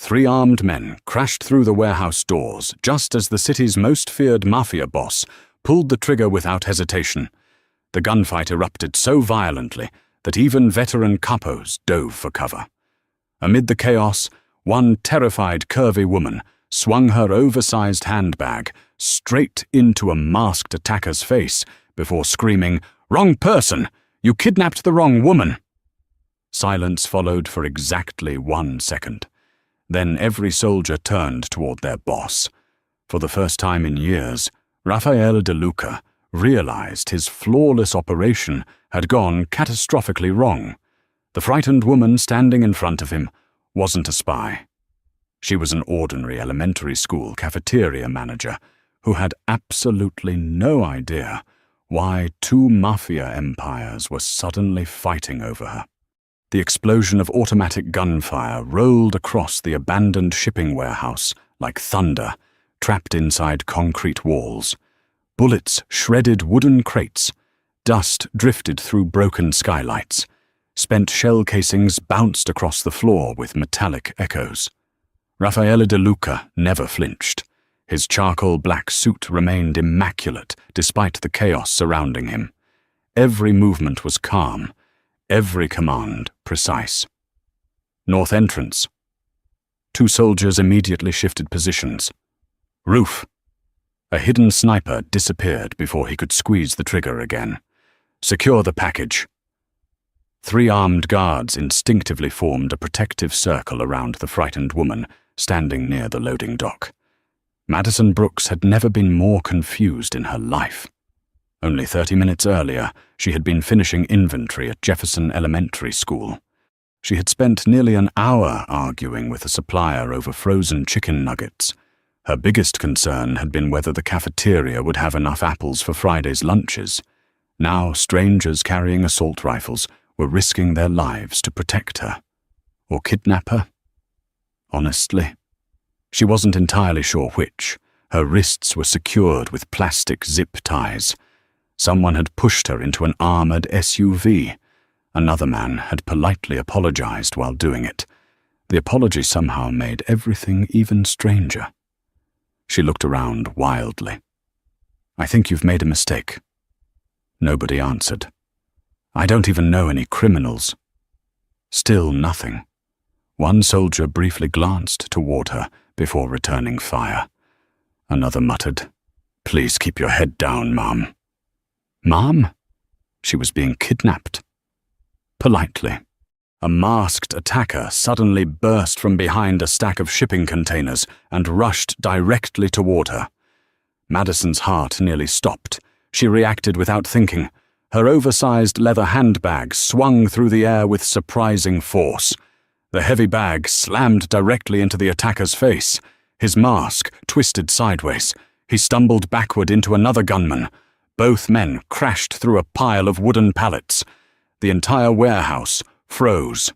3 armed men crashed through the warehouse doors just as the city's most feared Mafia Boss pulled the trigger without hesitation. The gunfight erupted so violently that even veteran capos dove for cover. Amid the chaos, one terrified curvy woman swung her oversized handbag straight into a masked attacker's face before screaming, "Wrong person! You kidnapped the wrong woman!" Silence followed for exactly 1 second. Then every soldier turned toward their boss. For the first time in years, Rafael De Luca realized his flawless operation had gone catastrophically wrong. The frightened woman standing in front of him wasn't a spy. She was an ordinary elementary school cafeteria manager who had absolutely no idea why 2 mafia empires were suddenly fighting over her. The explosion of automatic gunfire rolled across the abandoned shipping warehouse like thunder, trapped inside concrete walls. Bullets shredded wooden crates. Dust drifted through broken skylights. Spent shell casings bounced across the floor with metallic echoes. Rafael De Luca never flinched. His charcoal black suit remained immaculate despite the chaos surrounding him. Every movement was calm. Every command precise. North entrance. 2 soldiers immediately shifted positions. Roof. A hidden sniper disappeared before he could squeeze the trigger again. Secure the package. 3 armed guards instinctively formed a protective circle around the frightened woman standing near the loading dock. Madison Brooks had never been more confused in her life. Only 30 minutes earlier, she had been finishing inventory at Jefferson Elementary School. She had spent nearly an hour arguing with a supplier over frozen chicken nuggets. Her biggest concern had been whether the cafeteria would have enough apples for Friday's lunches. Now strangers carrying assault rifles were risking their lives to protect her. Or kidnap her? Honestly, she wasn't entirely sure which. Her wrists were secured with plastic zip ties. Someone had pushed her into an armored SUV. Another man had politely apologized while doing it. The apology somehow made everything even stranger. She looked around wildly. "I think you've made a mistake." Nobody answered. "I don't even know any criminals." Still nothing. One soldier briefly glanced toward her before returning fire. Another muttered, "Please keep your head down, Mom." Mom? She was being kidnapped. Politely, a masked attacker suddenly burst from behind a stack of shipping containers and rushed directly toward her. Madison's heart nearly stopped. She reacted without thinking. Her oversized leather handbag swung through the air with surprising force. The heavy bag slammed directly into the attacker's face. His mask twisted sideways. He stumbled backward into another gunman. Both men crashed through a pile of wooden pallets. The entire warehouse froze.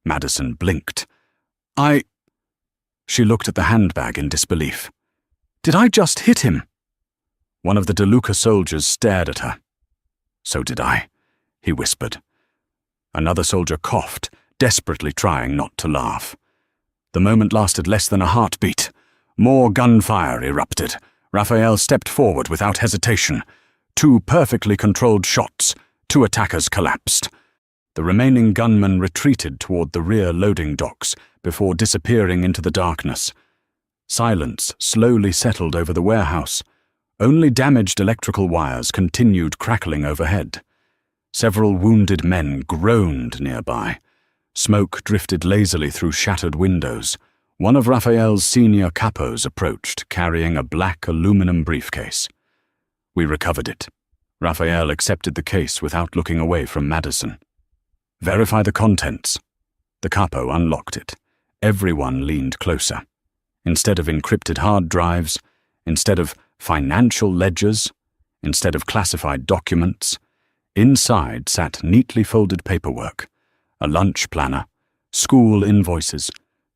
Madison blinked. She looked at the handbag in disbelief. "Did I just hit him?" One of the De Luca soldiers stared at her. "So did I," he whispered. Another soldier coughed, desperately trying not to laugh. The moment lasted less than a heartbeat. More gunfire erupted. Raphael stepped forward without hesitation. 2 perfectly controlled shots. 2 attackers collapsed. The remaining gunmen retreated toward the rear loading docks before disappearing into the darkness. Silence slowly settled over the warehouse. Only damaged electrical wires continued crackling overhead. Several wounded men groaned nearby. Smoke drifted lazily through shattered windows. One of Raphael's senior capos approached, carrying a black aluminum briefcase. "We recovered it." Raphael accepted the case without looking away from Madison. "Verify the contents." The capo unlocked it. Everyone leaned closer. Instead of encrypted hard drives, instead of financial ledgers, instead of classified documents, inside sat neatly folded paperwork, a lunch planner, school invoices,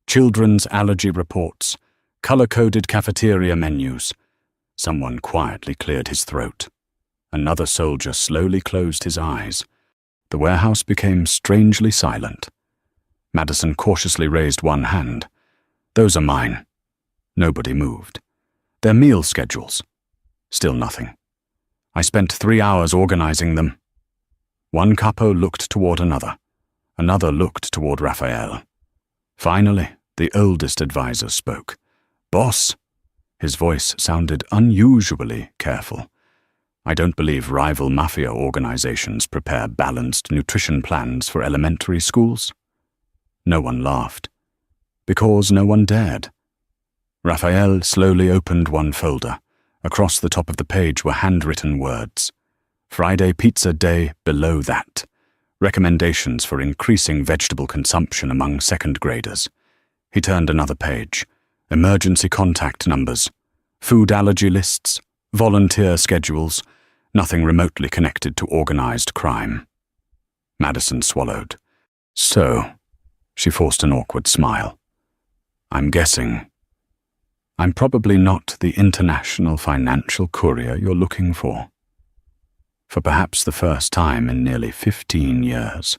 children's allergy reports, color-coded cafeteria menus. Someone quietly cleared his throat. Another soldier slowly closed his eyes. The warehouse became strangely silent. Madison cautiously raised one hand. Those are mine. Nobody moved. Their meal schedules. Still nothing. I spent 3 hours organizing them. One capo looked toward another. Another looked toward Raphael. Finally, the oldest advisor spoke. "Boss." His voice sounded unusually careful. "I don't believe rival mafia organizations prepare balanced nutrition plans for elementary schools." No one laughed. Because no one dared. Raphael slowly opened one folder. Across the top of the page were handwritten words. Friday pizza day below that. Recommendations for increasing vegetable consumption among second graders. He turned another page. Emergency contact numbers. Food allergy lists. Volunteer schedules. Nothing remotely connected to organized crime. Madison swallowed. "So," she forced an awkward smile. "I'm guessing. I'm probably not the international financial courier you're looking for." For perhaps the first time in nearly 15 years,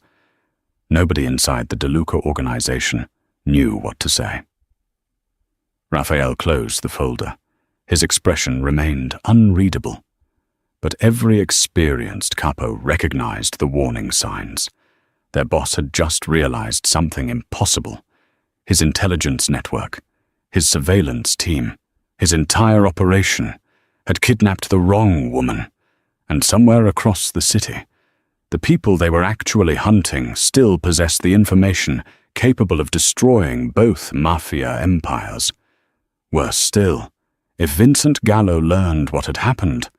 nobody inside the DeLuca organization knew what to say. Raphael closed the folder. His expression remained unreadable. But every experienced capo recognized the warning signs. Their boss had just realized something impossible. His intelligence network, his surveillance team, his entire operation had kidnapped the wrong woman. And somewhere across the city, the people they were actually hunting still possessed the information capable of destroying both mafia empires. Worse still, if Vincent Gallo learned what had happened,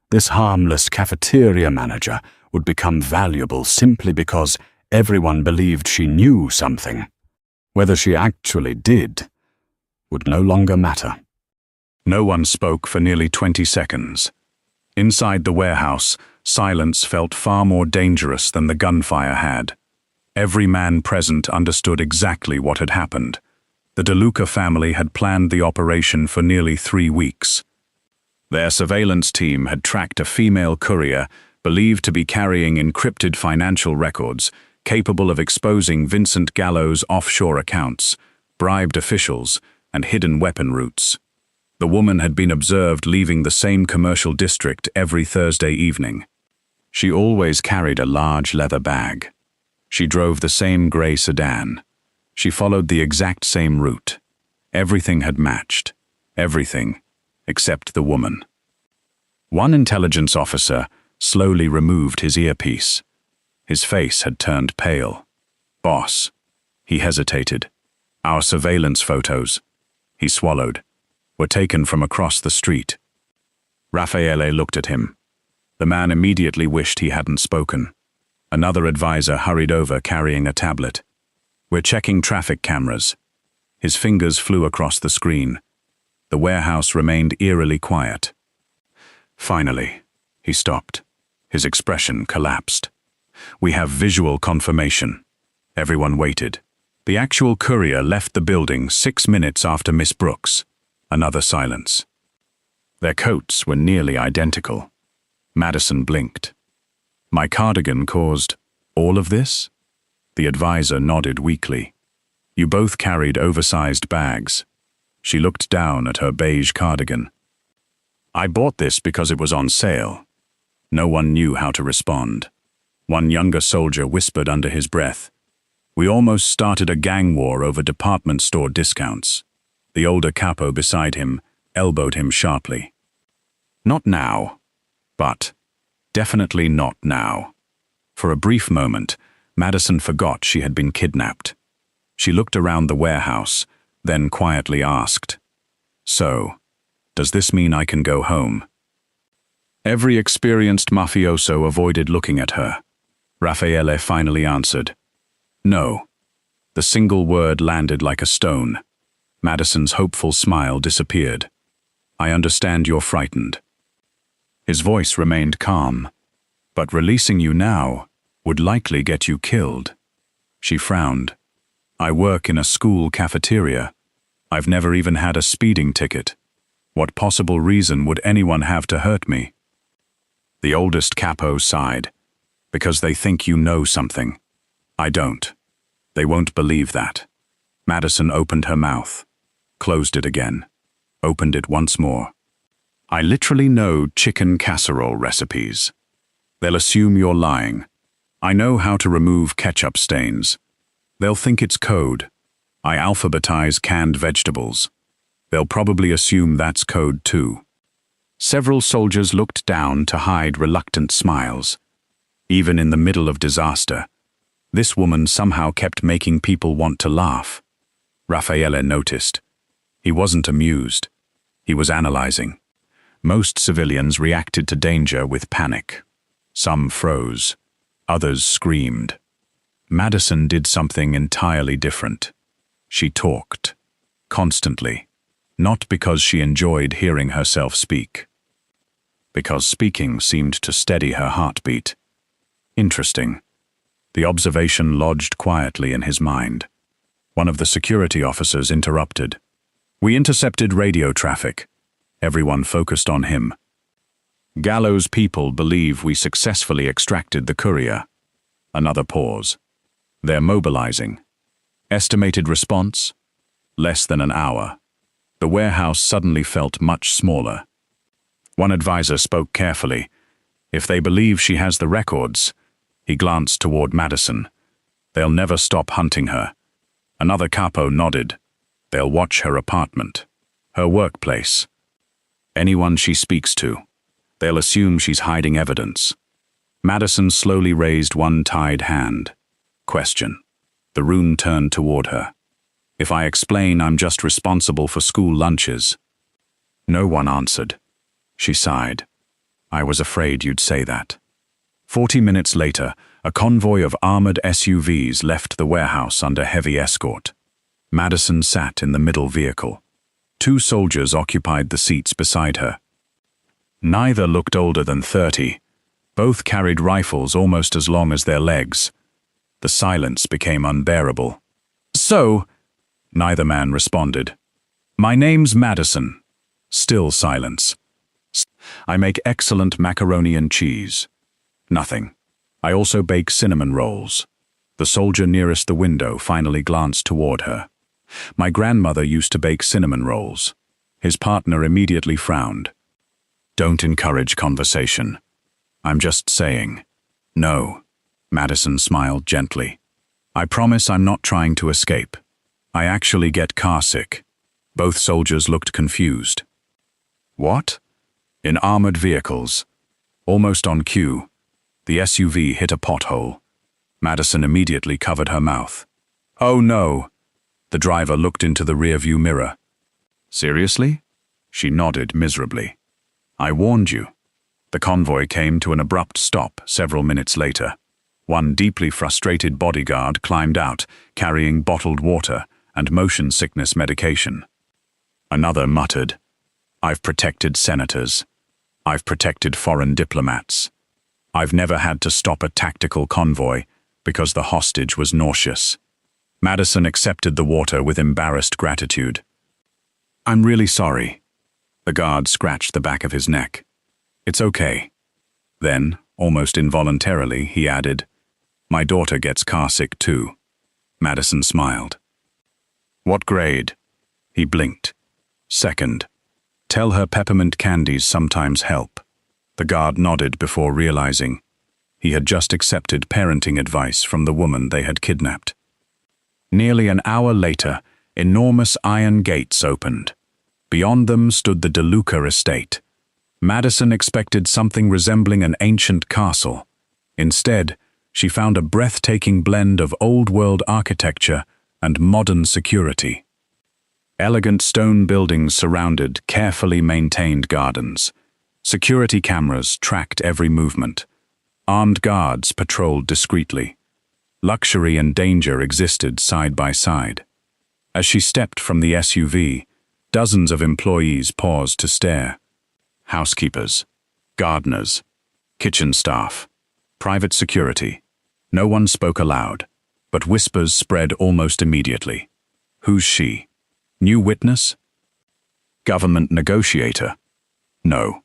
this harmless cafeteria manager would become valuable simply because everyone believed she knew something. Whether she actually did would no longer matter. No one spoke for nearly 20 seconds. Inside the warehouse, silence felt far more dangerous than the gunfire had. Every man present understood exactly what had happened. The DeLuca family had planned the operation for nearly 3 weeks. Their surveillance team had tracked a female courier believed to be carrying encrypted financial records capable of exposing Vincent Gallo's offshore accounts, bribed officials, and hidden weapon routes. The woman had been observed leaving the same commercial district every Thursday evening. She always carried a large leather bag. She drove the same gray sedan. She followed the exact same route. Everything had matched. Everything, except the woman. One intelligence officer slowly removed his earpiece. His face had turned pale. "Boss." He hesitated. "Our surveillance photos." He swallowed. "Were taken from across the street." Raffaele looked at him. The man immediately wished he hadn't spoken. Another advisor hurried over carrying a tablet. "We're checking traffic cameras." His fingers flew across the screen. The warehouse remained eerily quiet. Finally, he stopped. His expression collapsed. "We have visual confirmation." Everyone waited. The actual courier left the building 6 minutes after Miss Brooks. Another silence. Their coats were nearly identical. Madison blinked. "My cardigan caused all of this?" The advisor nodded weakly. "You both carried oversized bags." She looked down at her beige cardigan. "I bought this because it was on sale." No one knew how to respond. One younger soldier whispered under his breath, "We almost started a gang war over department store discounts." The older capo beside him elbowed him sharply. "Not now, but definitely not now." For a brief moment, Madison forgot she had been kidnapped. She looked around the warehouse, then quietly asked, "So, does this mean I can go home?" Every experienced mafioso avoided looking at her. Raffaele finally answered, "No." The single word landed like a stone. Madison's hopeful smile disappeared. "I understand you're frightened." His voice remained calm. "But releasing you now would likely get you killed." She frowned. "I work in a school cafeteria. I've never even had a speeding ticket. What possible reason would anyone have to hurt me?" The oldest capo sighed. "Because they think you know something. I don't. They won't believe that." Madison opened her mouth. closed it again, opened it once more. I literally know chicken casserole recipes. They'll assume you're lying. I know how to remove ketchup stains. They'll think it's code. I alphabetize canned vegetables. They'll probably assume that's code too. Several soldiers looked down to hide reluctant smiles. Even in the middle of disaster, this woman somehow kept making people want to laugh. Raffaele noticed. He wasn't amused. He was analyzing. Most civilians reacted to danger with panic. Some froze. Others screamed. Madison did something entirely different. She talked. Constantly. Not because she enjoyed hearing herself speak. Because speaking seemed to steady her heartbeat. Interesting. The observation lodged quietly in his mind. One of the security officers interrupted. We intercepted radio traffic. Everyone focused on him. Gallows people believe we successfully extracted the courier. Another pause. They're mobilizing. Estimated response? Less than an hour. The warehouse suddenly felt much smaller. One advisor spoke carefully. If they believe she has the records, he glanced toward Madison. They'll never stop hunting her. Another capo nodded. They'll watch her apartment, her workplace. Anyone she speaks to. They'll assume she's hiding evidence. Madison slowly raised one tied hand. Question. The room turned toward her. If I explain I'm just responsible for school lunches. No one answered. She sighed. I was afraid you'd say that. 40 minutes later, a convoy of armored SUVs left the warehouse under heavy escort. Madison sat in the middle vehicle. 2 soldiers occupied the seats beside her. Neither looked older than 30. Both carried rifles almost as long as their legs. The silence became unbearable. So, neither man responded. My name's Madison. Still silence. I make excellent macaroni and cheese. Nothing. I also bake cinnamon rolls. The soldier nearest the window finally glanced toward her. My grandmother used to bake cinnamon rolls. His partner immediately frowned. Don't encourage conversation. I'm just saying. No. Madison smiled gently. I promise I'm not trying to escape. I actually get carsick. Both soldiers looked confused. What? In armored vehicles. Almost on cue. The SUV hit a pothole. Madison immediately covered her mouth. Oh no! The driver looked into the rearview mirror. Seriously? She nodded miserably. I warned you. The convoy came to an abrupt stop several minutes later. One deeply frustrated bodyguard climbed out, carrying bottled water and motion sickness medication. Another muttered, I've protected senators. I've protected foreign diplomats. I've never had to stop a tactical convoy because the hostage was nauseous. Madison accepted the water with embarrassed gratitude. I'm really sorry. The guard scratched the back of his neck. It's okay. Then, almost involuntarily, he added, My daughter gets carsick too. Madison smiled. What grade? He blinked. Second. Tell her peppermint candies sometimes help. The guard nodded before realizing he had just accepted parenting advice from the woman they had kidnapped. Nearly an hour later, enormous iron gates opened. Beyond them stood the DeLuca estate. Madison expected something resembling an ancient castle. Instead, she found a breathtaking blend of old-world architecture and modern security. Elegant stone buildings surrounded carefully maintained gardens. Security cameras tracked every movement. Armed guards patrolled discreetly. Luxury and danger existed side by side. As she stepped from the SUV, dozens of employees paused to stare. Housekeepers, gardeners, kitchen staff, private security. No one spoke aloud, but whispers spread almost immediately. Who's she? New witness? Government negotiator? No.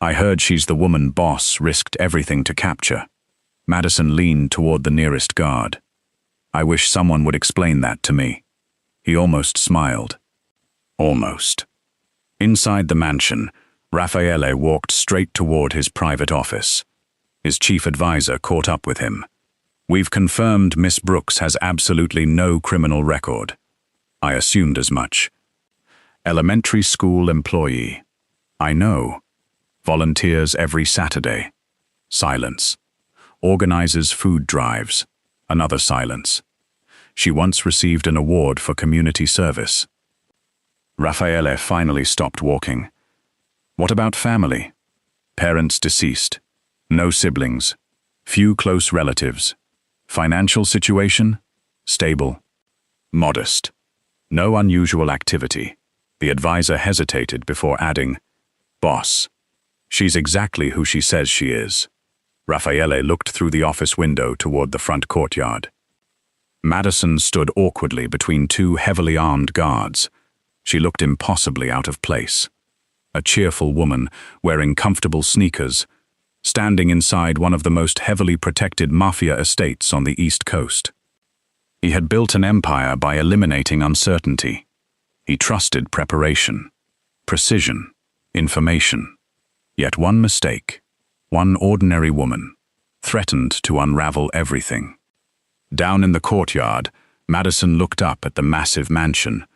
I heard she's the woman boss risked everything to capture. Madison leaned toward the nearest guard. I wish someone would explain that to me. He almost smiled. Almost. Inside the mansion, Raffaele walked straight toward his private office. His chief advisor caught up with him. "We've confirmed Miss Brooks has absolutely no criminal record." "I assumed as much." "Elementary school employee." "I know. Volunteers every Saturday." Silence. "Organizes food drives." Another silence. "She once received an award for community service." Raffaele finally stopped walking. "What about family?" "Parents deceased. No siblings. Few close relatives. Financial situation? Stable. Modest. No unusual activity." The advisor hesitated before adding, "Boss. She's exactly who she says she is." Raffaele looked through the office window toward the front courtyard. Madison stood awkwardly between two heavily armed guards. She looked impossibly out of place. A cheerful woman, wearing comfortable sneakers, standing inside one of the most heavily protected mafia estates on the East Coast. He had built an empire by eliminating uncertainty. He trusted preparation, precision, information. Yet one mistake, one ordinary woman, threatened to unravel everything. Down in the courtyard, Madison looked up at the massive mansion,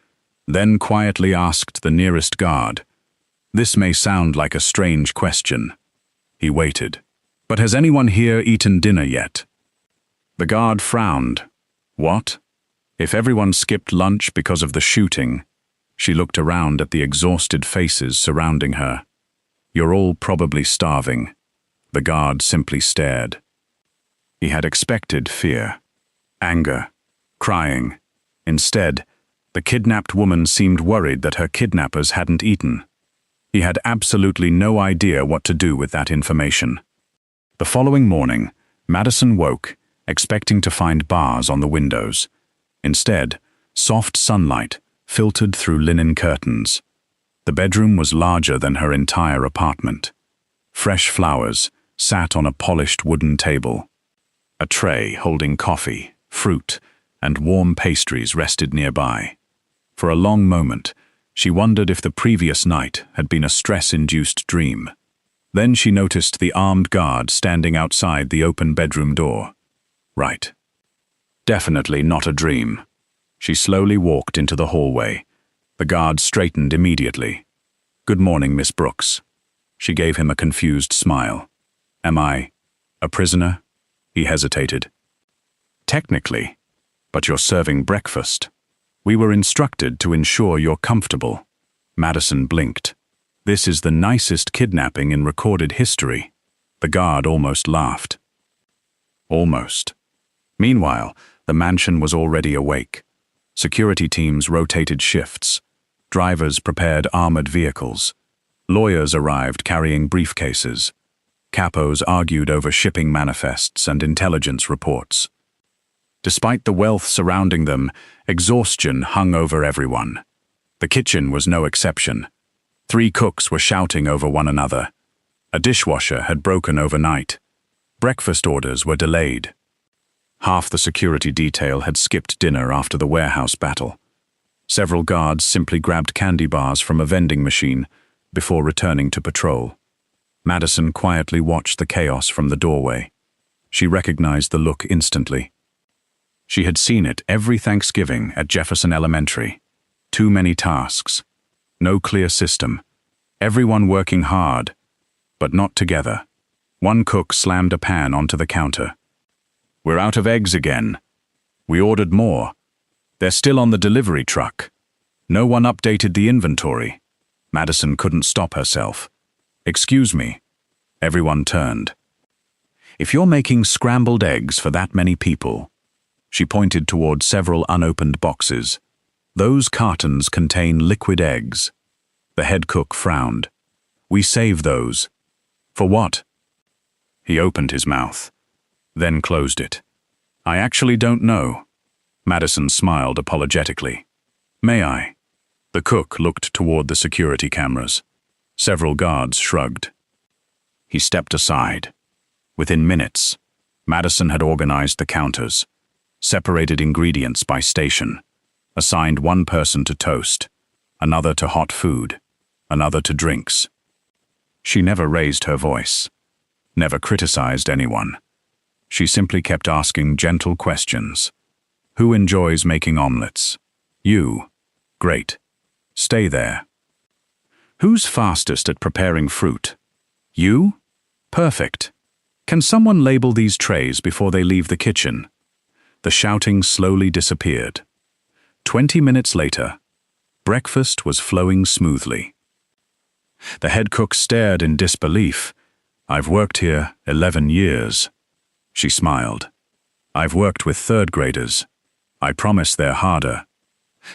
then quietly asked the nearest guard, "This may sound like a strange question." He waited. "But has anyone here eaten dinner yet?" The guard frowned. "What? If everyone skipped lunch because of the shooting?" She looked around at the exhausted faces surrounding her. "You're all probably starving." The guard simply stared. He had expected fear, anger, crying. Instead, the kidnapped woman seemed worried that her kidnappers hadn't eaten. He had absolutely no idea what to do with that information. The following morning, Madison woke, expecting to find bars on the windows. Instead, soft sunlight filtered through linen curtains. The bedroom was larger than her entire apartment. Fresh flowers sat on a polished wooden table. A tray holding coffee, fruit, and warm pastries rested nearby. For a long moment, she wondered if the previous night had been a stress-induced dream. Then she noticed the armed guard standing outside the open bedroom door. Right. Definitely not a dream. She slowly walked into the hallway. The guard straightened immediately. "Good morning, Miss Brooks." She gave him a confused smile. "Am I a prisoner?" He hesitated. "Technically, but you're serving breakfast. We were instructed to ensure you're comfortable." Madison blinked. "This is the nicest kidnapping in recorded history." The guard almost laughed. Almost. Meanwhile, the mansion was already awake. Security teams rotated shifts. Drivers prepared armored vehicles. Lawyers arrived carrying briefcases. Capos argued over shipping manifests and intelligence reports. Despite the wealth surrounding them, exhaustion hung over everyone. The kitchen was no exception. 3 cooks were shouting over one another. A dishwasher had broken overnight. Breakfast orders were delayed. Half the security detail had skipped dinner after the warehouse battle. Several guards simply grabbed candy bars from a vending machine before returning to patrol. Madison quietly watched the chaos from the doorway. She recognized the look instantly. She had seen it every Thanksgiving at Jefferson Elementary. Too many tasks. No clear system. Everyone working hard, but not together. One cook slammed a pan onto the counter. "We're out of eggs again. We ordered more. They're still on the delivery truck." No one updated the inventory. Madison couldn't stop herself. "Excuse me." Everyone turned. "If you're making scrambled eggs for that many people," she pointed toward several unopened boxes, "those cartons contain liquid eggs." The head cook frowned. "We save those." "For what?" He opened his mouth, then closed it. "I actually don't know." Madison smiled apologetically. "May I?" The cook looked toward the security cameras. Several guards shrugged. He stepped aside. Within minutes, Madison had organized the counters, separated ingredients by station, assigned one person to toast, another to hot food, another to drinks. She never raised her voice, never criticized anyone. She simply kept asking gentle questions. Who enjoys making omelets? You. Great. Stay there. Who's fastest at preparing fruit? You? Perfect. Can someone label these trays before they leave the kitchen? The shouting slowly disappeared. 20 minutes later, breakfast was flowing smoothly. The head cook stared in disbelief. I've worked here 11 years. She smiled. I've worked with third graders. I promise they're harder.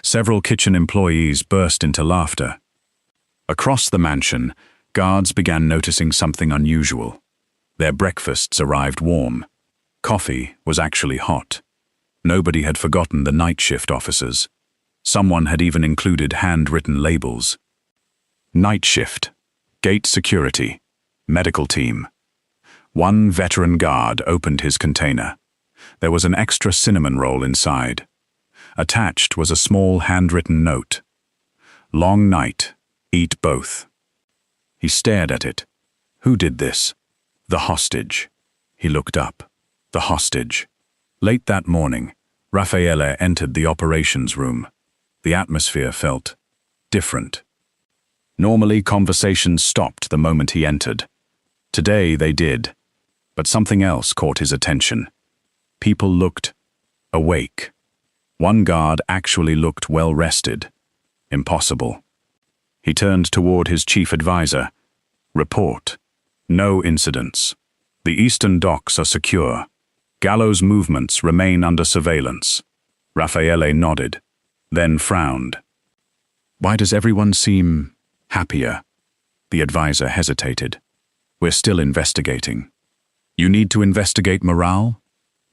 Several kitchen employees burst into laughter. Across the mansion, guards began noticing something unusual. Their breakfasts arrived warm. Coffee was actually hot. Nobody had forgotten the night shift officers. Someone had even included handwritten labels. Night shift, gate security, medical team. One veteran guard opened his container. There was an extra cinnamon roll inside. Attached was a small handwritten note. Long night, eat both. He stared at it. Who did this? The hostage. He looked up. The hostage. Late that morning, Raffaele entered the operations room. The atmosphere felt different. Normally, conversations stopped the moment he entered. Today they did, but something else caught his attention. People looked awake. One guard actually looked well-rested. Impossible. He turned toward his chief advisor. Report. No incidents. The eastern docks are secure. Gallows movements remain under surveillance. Raffaele nodded, then frowned. Why does everyone seem happier? The advisor hesitated. We're still investigating. You need to investigate morale?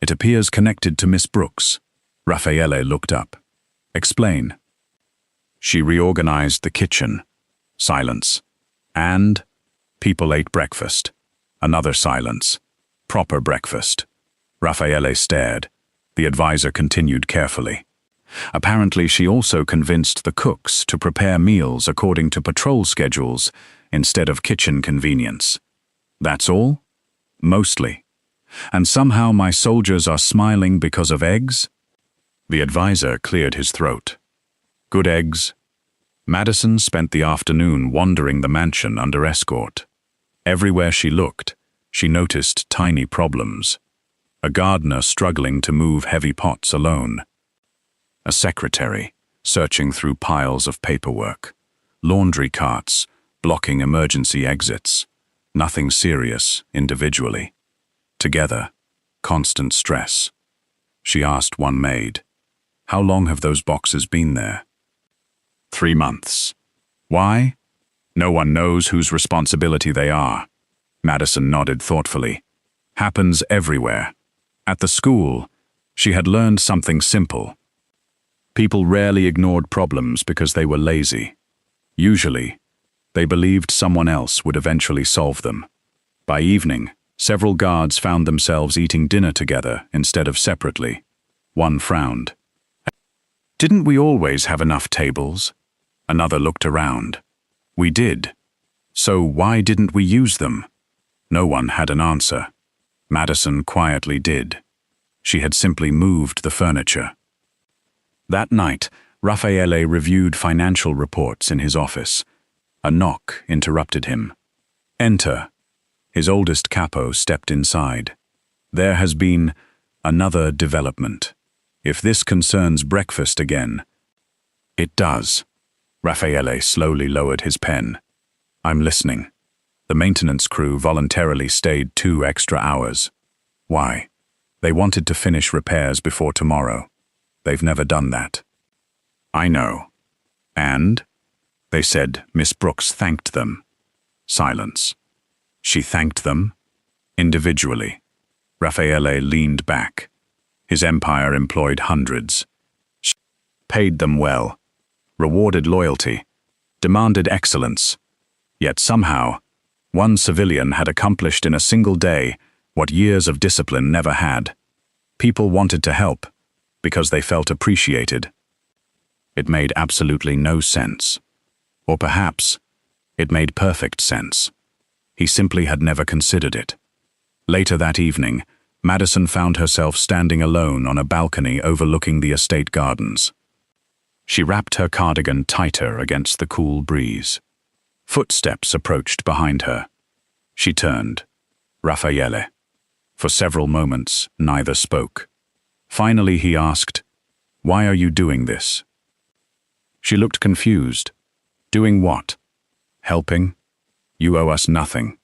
It appears connected to Miss Brooks. Raffaele looked up. Explain. She reorganized the kitchen. Silence. And people ate breakfast. Another silence. Proper breakfast. Raffaele stared. The advisor continued carefully. Apparently, she also convinced the cooks to prepare meals according to patrol schedules instead of kitchen convenience. That's all? Mostly. And somehow my soldiers are smiling because of eggs? The advisor cleared his throat. Good eggs. Madison spent the afternoon wandering the mansion under escort. Everywhere she looked, she noticed tiny problems. A gardener struggling to move heavy pots alone. A secretary searching through piles of paperwork. Laundry carts blocking emergency exits. Nothing serious individually. Together, constant stress. She asked one maid, "How long have those boxes been there?" 3 months. Why? No one knows whose responsibility they are. Madison nodded thoughtfully. Happens everywhere. At the school, she had learned something simple. People rarely ignored problems because they were lazy. Usually, they believed someone else would eventually solve them. By evening, several guards found themselves eating dinner together instead of separately. One frowned. Didn't we always have enough tables? Another looked around. We did. So why didn't we use them? No one had an answer. Madison quietly did. She had simply moved the furniture. That night, Raffaele reviewed financial reports in his office. A knock interrupted him. Enter. His oldest capo stepped inside. There has been another development. If this concerns breakfast again. It does. Raffaele slowly lowered his pen. I'm listening. The maintenance crew voluntarily stayed 2 extra hours. Why? They wanted to finish repairs before tomorrow. They've never done that. I know. And? They said Miss Brooks thanked them. Silence. She thanked them? Individually. Raffaele leaned back. His empire employed hundreds. She paid them well, rewarded loyalty, demanded excellence. Yet somehow, one civilian had accomplished in a single day what years of discipline never had. People wanted to help because they felt appreciated. It made absolutely no sense. Or perhaps it made perfect sense. He simply had never considered it. Later that evening, Madison found herself standing alone on a balcony overlooking the estate gardens. She wrapped her cardigan tighter against the cool breeze. Footsteps approached behind her. She turned. Raffaele. For several moments, neither spoke. Finally, he asked, "Why are you doing this?" She looked confused. Doing what? Helping? You owe us nothing.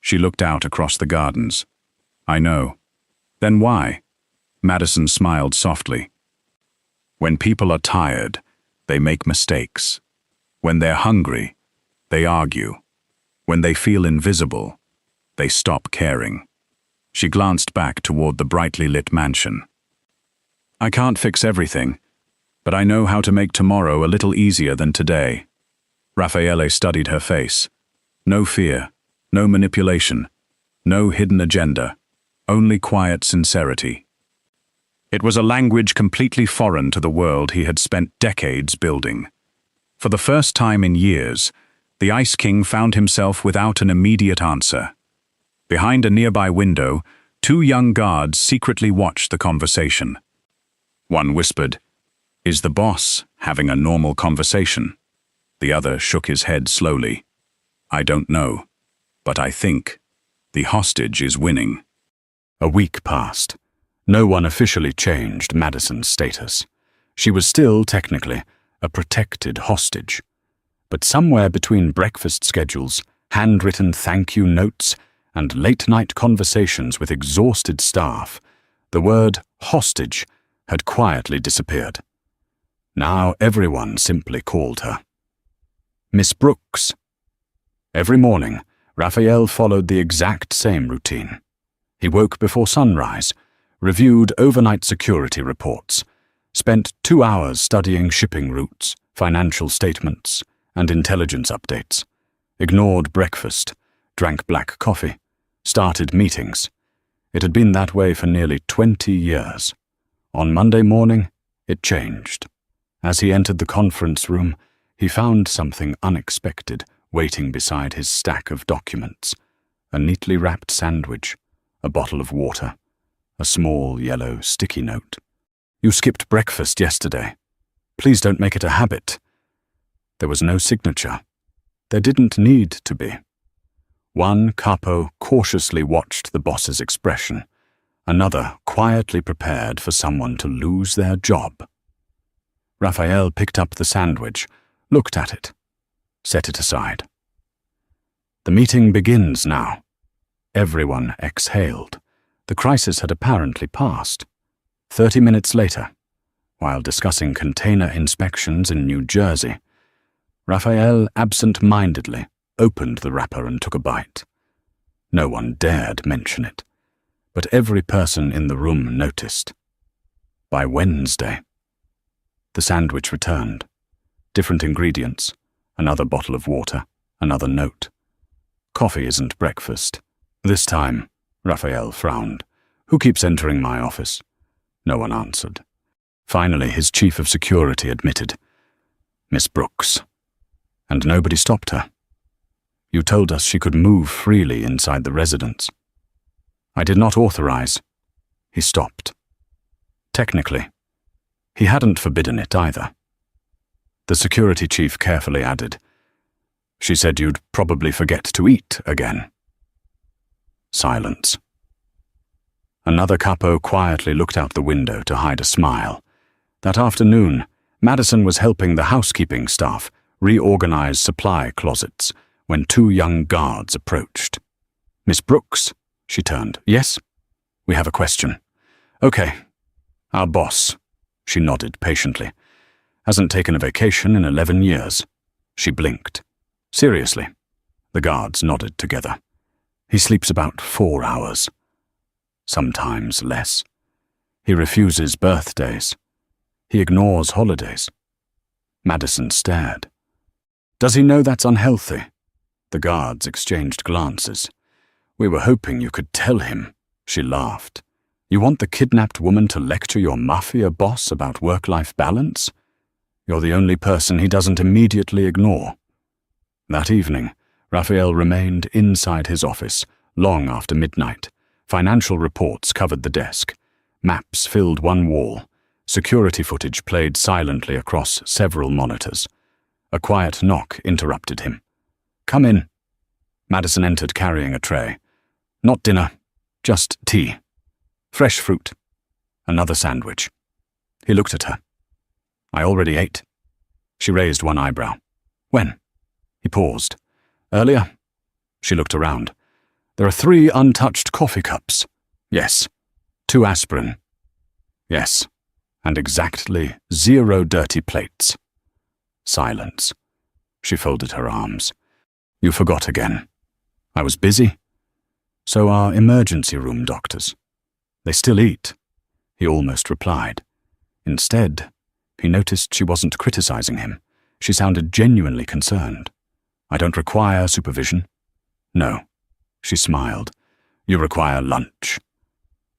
She looked out across the gardens. I know. Then why? Madison smiled softly. When people are tired, they make mistakes. When they're hungry, they argue. When they feel invisible, they stop caring. She glanced back toward the brightly lit mansion. I can't fix everything, but I know how to make tomorrow a little easier than today. Raffaele studied her face. No fear, no manipulation, no hidden agenda, only quiet sincerity. It was a language completely foreign to the world he had spent decades building. For the first time in years, the Ice King found himself without an immediate answer. Behind a nearby window, two young guards secretly watched the conversation. One whispered, "Is the boss having a normal conversation?" The other shook his head slowly. "I don't know, but I think the hostage is winning." A week passed. No one officially changed Madison's status. She was still, technically, a protected hostage. But somewhere between breakfast schedules, handwritten thank-you notes, and late-night conversations with exhausted staff, the word hostage had quietly disappeared. Now everyone simply called her Miss Brooks. Every morning, Raphael followed the exact same routine. He woke before sunrise, reviewed overnight security reports, spent 2 hours studying shipping routes, financial statements, and intelligence updates, ignored breakfast, drank black coffee, started meetings. It had been that way for nearly 20 years. On Monday morning, it changed. As he entered the conference room, he found something unexpected waiting beside his stack of documents: a neatly wrapped sandwich, a bottle of water, a small yellow sticky note. "You skipped breakfast yesterday. Please don't make it a habit." There was no signature. There didn't need to be. One capo cautiously watched the boss's expression. Another quietly prepared for someone to lose their job. Raphael picked up the sandwich, looked at it, set it aside. The meeting begins now. Everyone exhaled. The crisis had apparently passed. 30 minutes later, while discussing container inspections in New Jersey, Raphael absent-mindedly opened the wrapper and took a bite. No one dared mention it, but every person in the room noticed. By Wednesday, the sandwich returned. Different ingredients, another bottle of water, another note. "Coffee isn't breakfast. This time," Raphael frowned. "Who keeps entering my office?" No one answered. Finally, his chief of security admitted, "Miss Brooks." And nobody stopped her. "You told us she could move freely inside the residence." "I did not authorize." He stopped. Technically, he hadn't forbidden it either. The security chief carefully added, "She said you'd probably forget to eat again." Silence. Another capo quietly looked out the window to hide a smile. That afternoon, Madison was helping the housekeeping staff reorganize supply closets when two young guards approached. "Miss Brooks?" She turned. "Yes? We have a question." "Okay. Our boss," she nodded patiently, "hasn't taken a vacation in 11 years. She blinked. "Seriously?" The guards nodded together. "He sleeps about 4 hours. Sometimes less. He refuses birthdays. He ignores holidays." Madison stared. "Does he know that's unhealthy?" The guards exchanged glances. "We were hoping you could tell him," she laughed. "You want the kidnapped woman to lecture your mafia boss about work-life balance? You're the only person he doesn't immediately ignore. That evening, Raphael remained inside his office, long after midnight. Financial reports covered the desk. Maps filled one wall. Security footage played silently across several monitors. A quiet knock interrupted him. "Come in." Madison entered carrying a tray. "Not dinner, just tea. Fresh fruit. Another sandwich." He looked at her. "I already ate." She raised one eyebrow. "When?" He paused. "Earlier." She looked around. "There are 3 untouched coffee cups." "Yes." 2 aspirin." "Yes." And exactly 0 dirty plates. Silence. She folded her arms. "You forgot again. I was busy. So are emergency room doctors. They still eat," he almost replied. Instead, he noticed she wasn't criticizing him. She sounded genuinely concerned. "I don't require supervision." "No." She smiled. "You require lunch."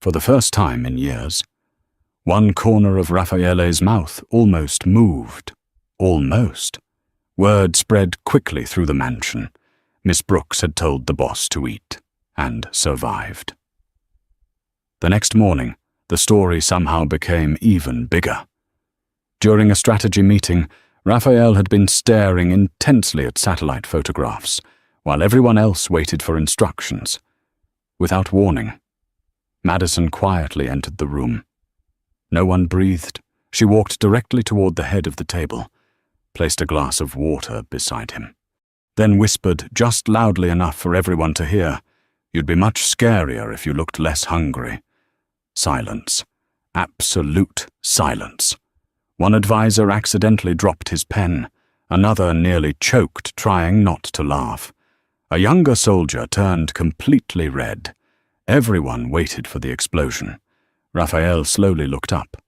For the first time in years, one corner of Raffaele's mouth almost moved. Almost. Word spread quickly through the mansion. Miss Brooks had told the boss to eat, and survived. The next morning, the story somehow became even bigger. During a strategy meeting, Raphael had been staring intensely at satellite photographs, while everyone else waited for instructions. Without warning, Madison quietly entered the room. No one breathed. She walked directly toward the head of the table, placed a glass of water beside him, then whispered just loudly enough for everyone to hear, "You'd be much scarier if you looked less hungry." Silence. Absolute silence. One advisor accidentally dropped his pen. Another nearly choked, trying not to laugh. A younger soldier turned completely red. Everyone waited for the explosion. Raphael slowly looked up.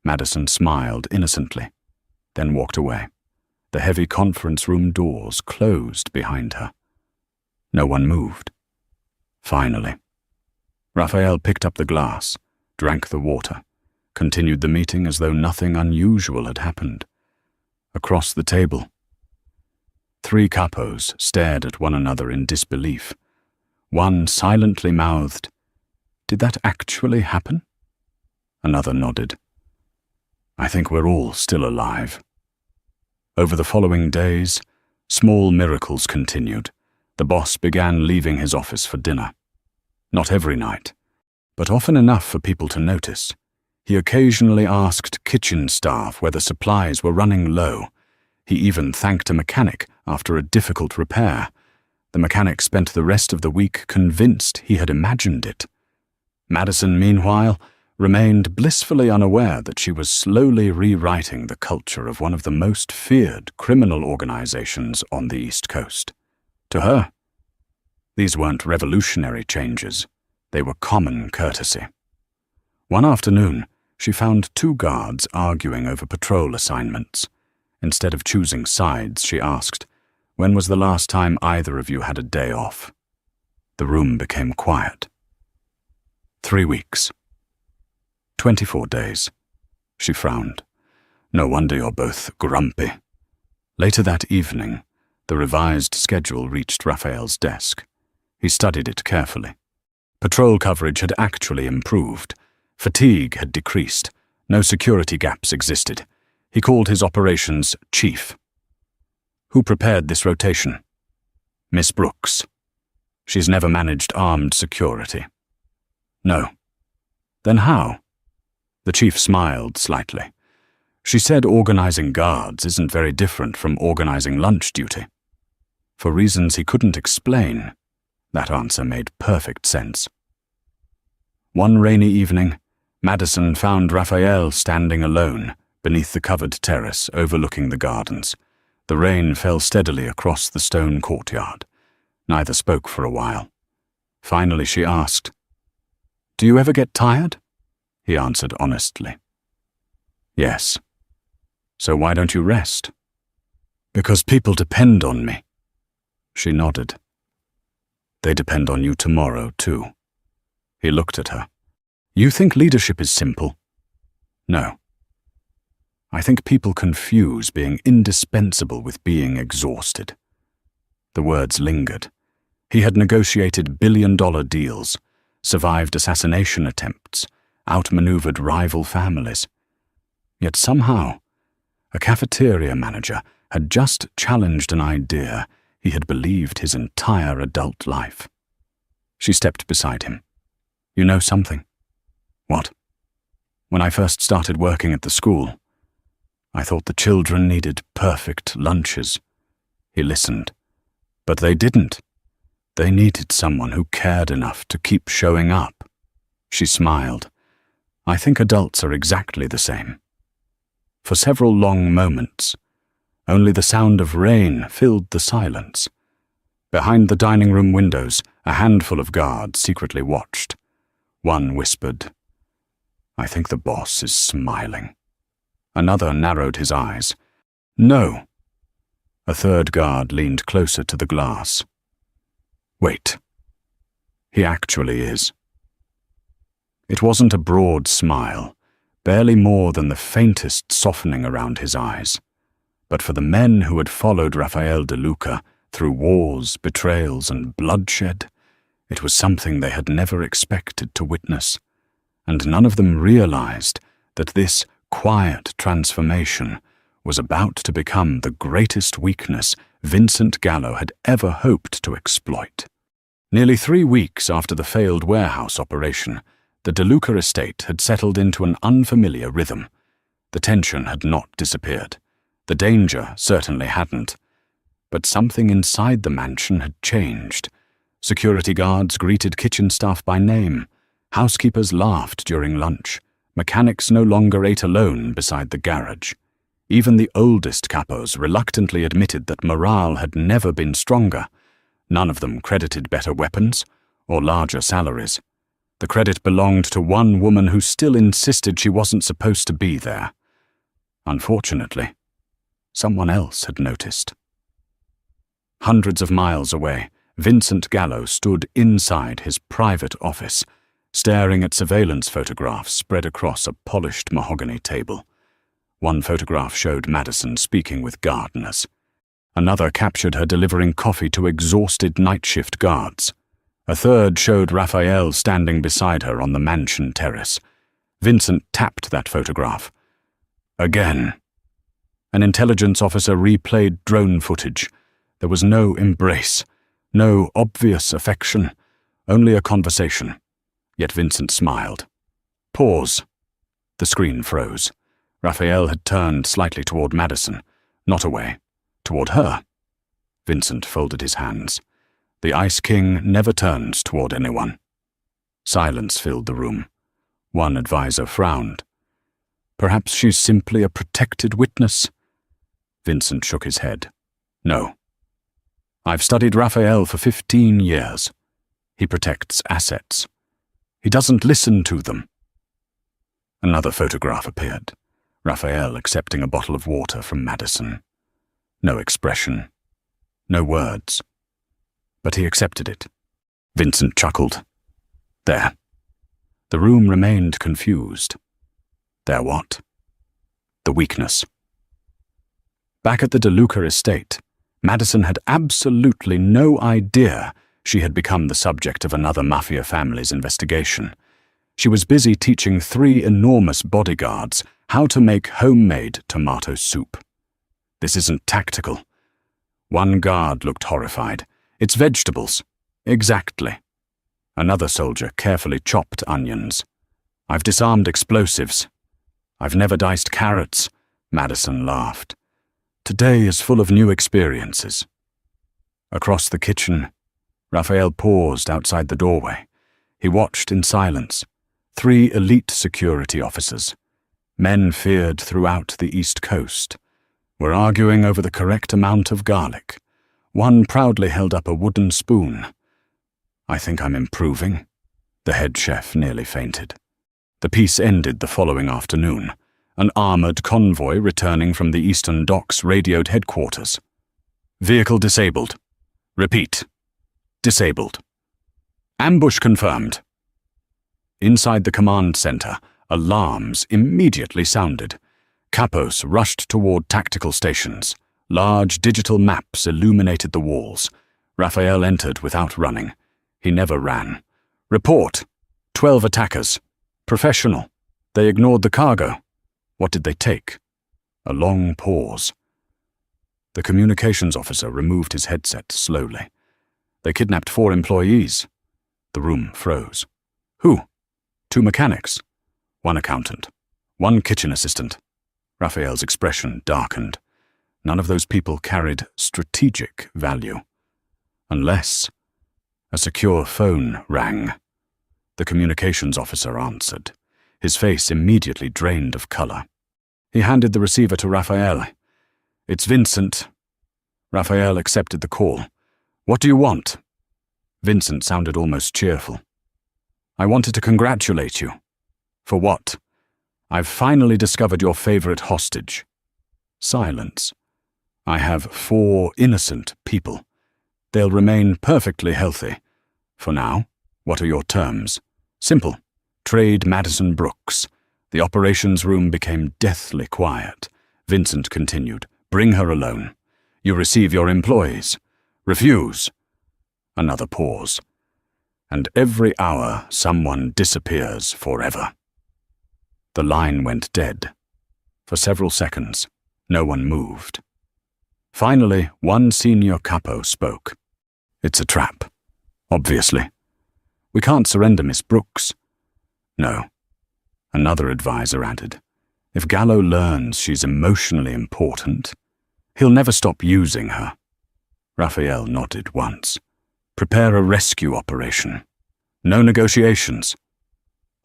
Madison smiled innocently, then walked away. The heavy conference room doors closed behind her. No one moved. Finally, Raphael picked up the glass, drank the water, continued the meeting as though nothing unusual had happened. Across the table, 3 capos stared at one another in disbelief. One silently mouthed, "Did that actually happen?" Another nodded. "I think we're all still alive." Over the following days, small miracles continued. The boss began leaving his office for dinner. Not every night, but often enough for people to notice. He occasionally asked kitchen staff whether supplies were running low. He even thanked a mechanic after a difficult repair. The mechanic spent the rest of the week convinced he had imagined it. Madison, meanwhile, remained blissfully unaware that she was slowly rewriting the culture of one of the most feared criminal organizations on the East Coast. To her, these weren't revolutionary changes. They were common courtesy. One afternoon, she found 2 guards arguing over patrol assignments. Instead of choosing sides, she asked, "When was the last time either of you had a day off?" The room became quiet. 3 weeks. 24 days. She frowned. "No wonder you're both grumpy." Later that evening, the revised schedule reached Raphael's desk. He studied it carefully. Patrol coverage had actually improved. Fatigue had decreased. No security gaps existed. He called his operations chief. "Who prepared this rotation?" "Miss Brooks. She's never managed armed security." "No." "Then how?" The chief smiled slightly. "She said organizing guards isn't very different from organizing lunch duty." For reasons he couldn't explain, that answer made perfect sense. One rainy evening, Madison found Raphael standing alone beneath the covered terrace overlooking the gardens. The rain fell steadily across the stone courtyard. Neither spoke for a while. Finally she asked, "Do you ever get tired?" He answered honestly, "Yes." "So why don't you rest?" "Because people depend on me." She nodded. "They depend on you tomorrow, too." He looked at her. "You think leadership is simple?" "No." I think people confuse being indispensable with being exhausted. The words lingered. He had negotiated billion-dollar deals, survived assassination attempts, outmaneuvered rival families. Yet somehow, a cafeteria manager had just challenged an idea he had believed his entire adult life. She stepped beside him. "You know something?" "What?" "When I first started working at the school, I thought the children needed perfect lunches." He listened. "But they didn't. They needed someone who cared enough to keep showing up." She smiled. "I think adults are exactly the same." For several long moments, only the sound of rain filled the silence. Behind the dining room windows, a handful of guards secretly watched. One whispered, "I think the boss is smiling." Another narrowed his eyes. "No." A third guard leaned closer to the glass. "Wait. He actually is." It wasn't a broad smile, barely more than the faintest softening around his eyes. But for the men who had followed Rafael de Luca through wars, betrayals, and bloodshed, it was something they had never expected to witness, and none of them realized that this quiet transformation was about to become the greatest weakness Vincent Gallo had ever hoped to exploit. Nearly 3 weeks after the failed warehouse operation, the De Luca estate had settled into an unfamiliar rhythm. The tension had not disappeared. The danger certainly hadn't. But something inside the mansion had changed. Security guards greeted kitchen staff by name. Housekeepers laughed during lunch. Mechanics no longer ate alone beside the garage. Even the oldest capos reluctantly admitted that morale had never been stronger. None of them credited better weapons or larger salaries. The credit belonged to one woman who still insisted she wasn't supposed to be there. Unfortunately, someone else had noticed. Hundreds of miles away, Vincent Gallo stood inside his private office, staring at surveillance photographs spread across a polished mahogany table. One photograph showed Madison speaking with gardeners. Another captured her delivering coffee to exhausted night shift guards. A third showed Raphael standing beside her on the mansion terrace. Vincent tapped that photograph. Again. An intelligence officer replayed drone footage. There was no embrace, no obvious affection, only a conversation. Yet Vincent smiled. Pause. The screen froze. Raphael had turned slightly toward Madison, not away, toward her. Vincent folded his hands. The Ice King never turns toward anyone. Silence filled the room. One advisor frowned. Perhaps she's simply a protected witness. Vincent shook his head. No. I've studied Raphael for 15 years. He protects assets. He doesn't listen to them. Another photograph appeared. Raphael accepting a bottle of water from Madison. No expression. No words. But he accepted it. Vincent chuckled. There. The room remained confused. There what? The weakness. Back at the De Luca estate, Madison had absolutely no idea she had become the subject of another mafia family's investigation. She was busy teaching 3 enormous bodyguards how to make homemade tomato soup. This isn't tactical. One guard looked horrified. It's vegetables. Exactly. Another soldier carefully chopped onions. I've disarmed explosives. I've never diced carrots. Madison laughed. Today is full of new experiences. Across the kitchen, Raphael paused outside the doorway. He watched in silence. 3 elite security officers, men feared throughout the East Coast, were arguing over the correct amount of garlic. One proudly held up a wooden spoon. I think I'm improving. The head chef nearly fainted. The piece ended the following afternoon. An armored convoy returning from the Eastern Docks radioed headquarters. Vehicle disabled. Repeat. Disabled. Ambush confirmed. Inside the command center, alarms immediately sounded. Capos rushed toward tactical stations. Large digital maps illuminated the walls. Raphael entered without running. He never ran. Report. 12 attackers. Professional. They ignored the cargo. What did they take? A long pause. The communications officer removed his headset slowly. They kidnapped 4 employees. The room froze. Who? 2 mechanics. 1 accountant. 1 kitchen assistant. Raphael's expression darkened. None of those people carried strategic value. Unless a secure phone rang. The communications officer answered. His face immediately drained of color. He handed the receiver to Raphael. It's Vincent. Raphael accepted the call. What do you want? Vincent sounded almost cheerful. I wanted to congratulate you. For what? I've finally discovered your favorite hostage. Silence. I have 4 innocent people. They'll remain perfectly healthy. For now, what are your terms? Simple. Trade Madison Brooks. The operations room became deathly quiet. Vincent continued. Bring her alone. You receive your employees. Refuse. Another pause. And every hour someone disappears forever. The line went dead. For several seconds, no one moved. Finally, one senior capo spoke. It's a trap. Obviously. We can't surrender Miss Brooks. No. Another advisor added. If Gallo learns she's emotionally important, he'll never stop using her. Raphael nodded once. Prepare a rescue operation. No negotiations.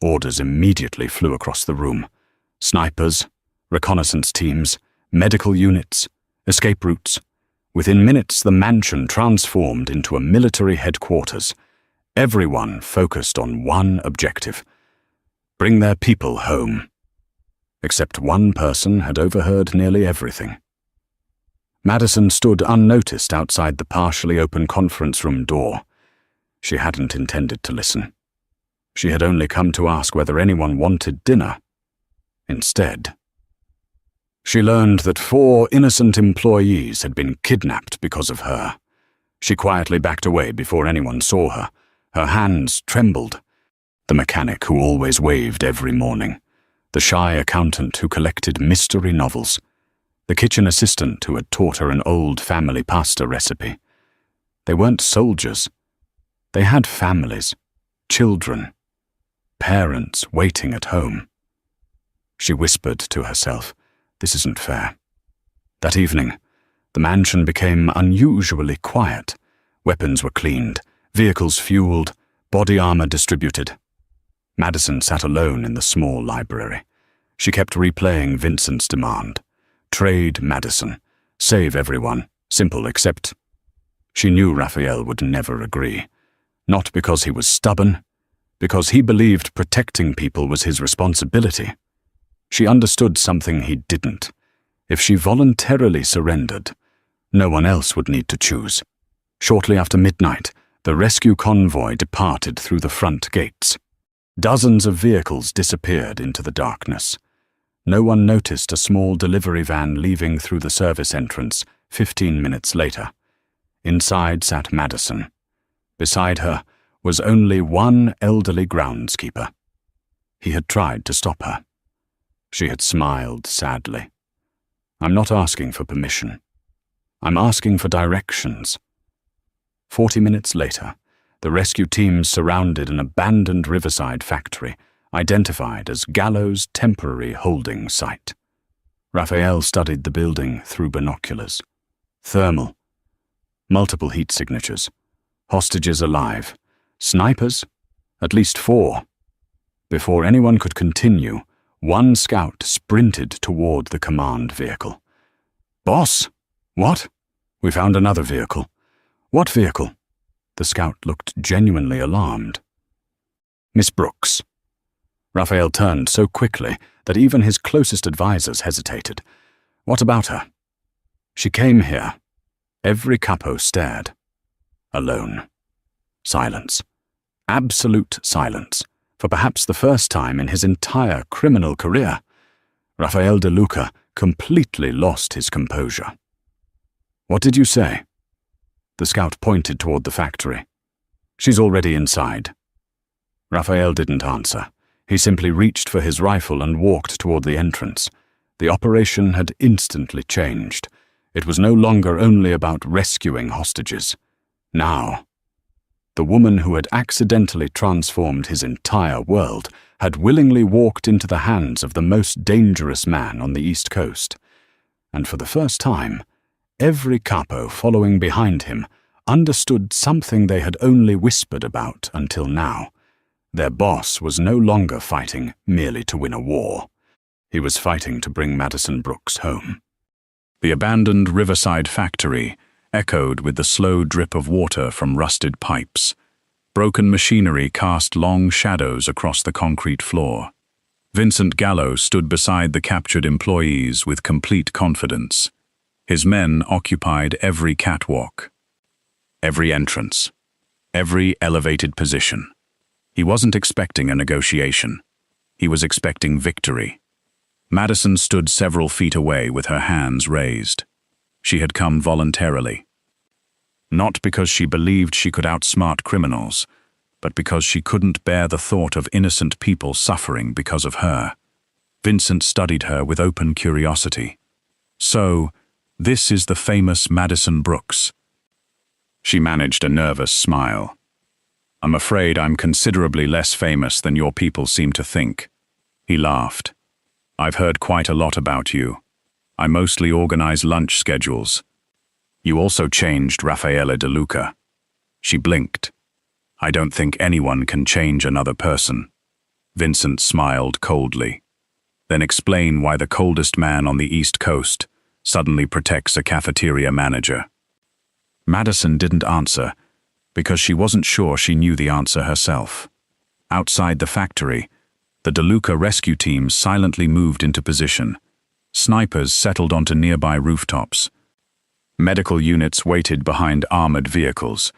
Orders immediately flew across the room. Snipers, reconnaissance teams, medical units, escape routes. Within minutes, the mansion transformed into a military headquarters. Everyone focused on one objective. Bring their people home. Except one person had overheard nearly everything. Madison stood unnoticed outside the partially open conference room door. She hadn't intended to listen. She had only come to ask whether anyone wanted dinner. Instead, she learned that 4 innocent employees had been kidnapped because of her. She quietly backed away before anyone saw her. Her hands trembled. The mechanic who always waved every morning. The shy accountant who collected mystery novels. The kitchen assistant who had taught her an old family pasta recipe. They weren't soldiers. They had families, children, parents waiting at home. She whispered to herself, this isn't fair. That evening, the mansion became unusually quiet. Weapons were cleaned, vehicles fueled, body armor distributed. Madison sat alone in the small library. She kept replaying Vincent's demand. Trade Madison. Save everyone. Simple, except... She knew Raphael would never agree. Not because he was stubborn, because he believed protecting people was his responsibility. She understood something he didn't. If she voluntarily surrendered, no one else would need to choose. Shortly after midnight, the rescue convoy departed through the front gates. Dozens of vehicles disappeared into the darkness. No one noticed a small delivery van leaving through the service entrance 15 minutes later. Inside sat Madison. Beside her was only one elderly groundskeeper. He had tried to stop her. She had smiled sadly. I'm not asking for permission. I'm asking for directions. 40 minutes later, the rescue teams surrounded an abandoned riverside factory, identified as Gallo's temporary holding site. Raphael studied the building through binoculars. Thermal. Multiple heat signatures. Hostages alive. Snipers? At least 4. Before anyone could continue, one scout sprinted toward the command vehicle. Boss? What? We found another vehicle. What vehicle? The scout looked genuinely alarmed. Miss Brooks. Raphael turned so quickly that even his closest advisors hesitated. What about her? She came here. Every capo stared. Alone. Silence. Absolute silence. For perhaps the first time in his entire criminal career. Rafael De Luca completely lost his composure. "What did you say?" The scout pointed toward the factory. "She's already inside." Rafael didn't answer. He simply reached for his rifle and walked toward the entrance. The operation had instantly changed. It was no longer only about rescuing hostages. Now, the woman who had accidentally transformed his entire world had willingly walked into the hands of the most dangerous man on the East Coast. And for the first time, every capo following behind him understood something they had only whispered about until now. Their boss was no longer fighting merely to win a war. He was fighting to bring Madison Brooks home. The abandoned riverside factory echoed with the slow drip of water from rusted pipes. Broken machinery cast long shadows across the concrete floor. Vincent Gallo stood beside the captured employees with complete confidence. His men occupied every catwalk, every entrance, every elevated position. He wasn't expecting a negotiation. He was expecting victory. Madison stood several feet away with her hands raised. She had come voluntarily. Not because she believed she could outsmart criminals, but because she couldn't bear the thought of innocent people suffering because of her. Vincent studied her with open curiosity. "So, this is the famous Madison Brooks." She managed a nervous smile. "I'm afraid I'm considerably less famous than your people seem to think." He laughed. "I've heard quite a lot about you. I mostly organize lunch schedules. You also changed Raffaele De Luca." She blinked. "I don't think anyone can change another person." Vincent smiled coldly. "Then explain why the coldest man on the East Coast suddenly protects a cafeteria manager." Madison didn't answer because she wasn't sure she knew the answer herself. Outside the factory, the De Luca rescue team silently moved into position. Snipers settled onto nearby rooftops. Medical units waited behind armored vehicles.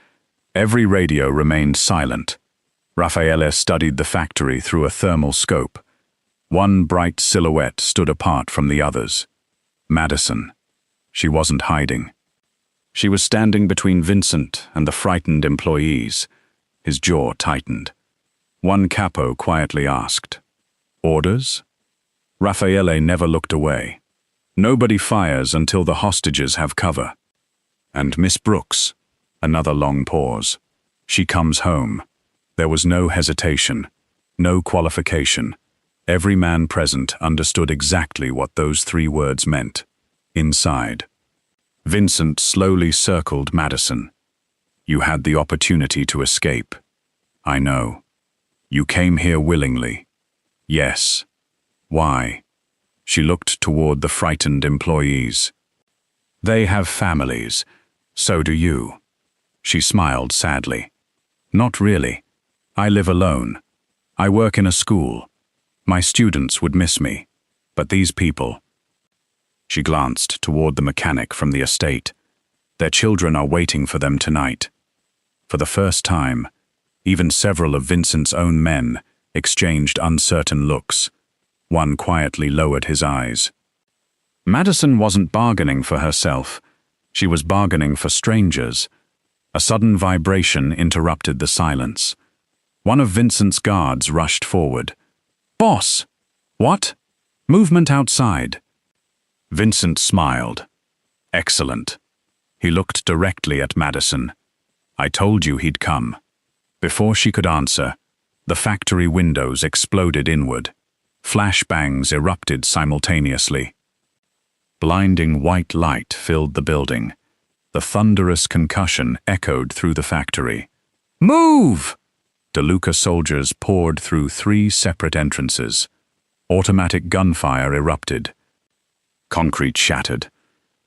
Every radio remained silent. Raffaele studied the factory through a thermal scope. One bright silhouette stood apart from the others. Madison. She wasn't hiding. She was standing between Vincent and the frightened employees. His jaw tightened. One capo quietly asked, "Orders?" Raffaele never looked away. "Nobody fires until the hostages have cover." "And Miss Brooks?" Another long pause. "She comes home." There was no hesitation, no qualification. Every man present understood exactly what those three words meant. Inside. Vincent slowly circled Madison. "You had the opportunity to escape." "I know." "You came here willingly." "Yes." "Why?" She looked toward the frightened employees. "They have families. So do you." She smiled sadly. "Not really. I live alone. I work in a school. My students would miss me. But these people..." She glanced toward the mechanic from the estate. "Their children are waiting for them tonight." For the first time, even several of Vincent's own men exchanged uncertain looks. One quietly lowered his eyes. Madison wasn't bargaining for herself. She was bargaining for strangers. A sudden vibration interrupted the silence. One of Vincent's guards rushed forward. "Boss!" "What?" "Movement outside." Vincent smiled. "Excellent." He looked directly at Madison. "I told you he'd come." Before she could answer, the factory windows exploded inward. Flashbangs erupted simultaneously. Blinding white light filled the building. The thunderous concussion echoed through the factory. "Move!" De Luca soldiers poured through 3 separate entrances. Automatic gunfire erupted. Concrete shattered.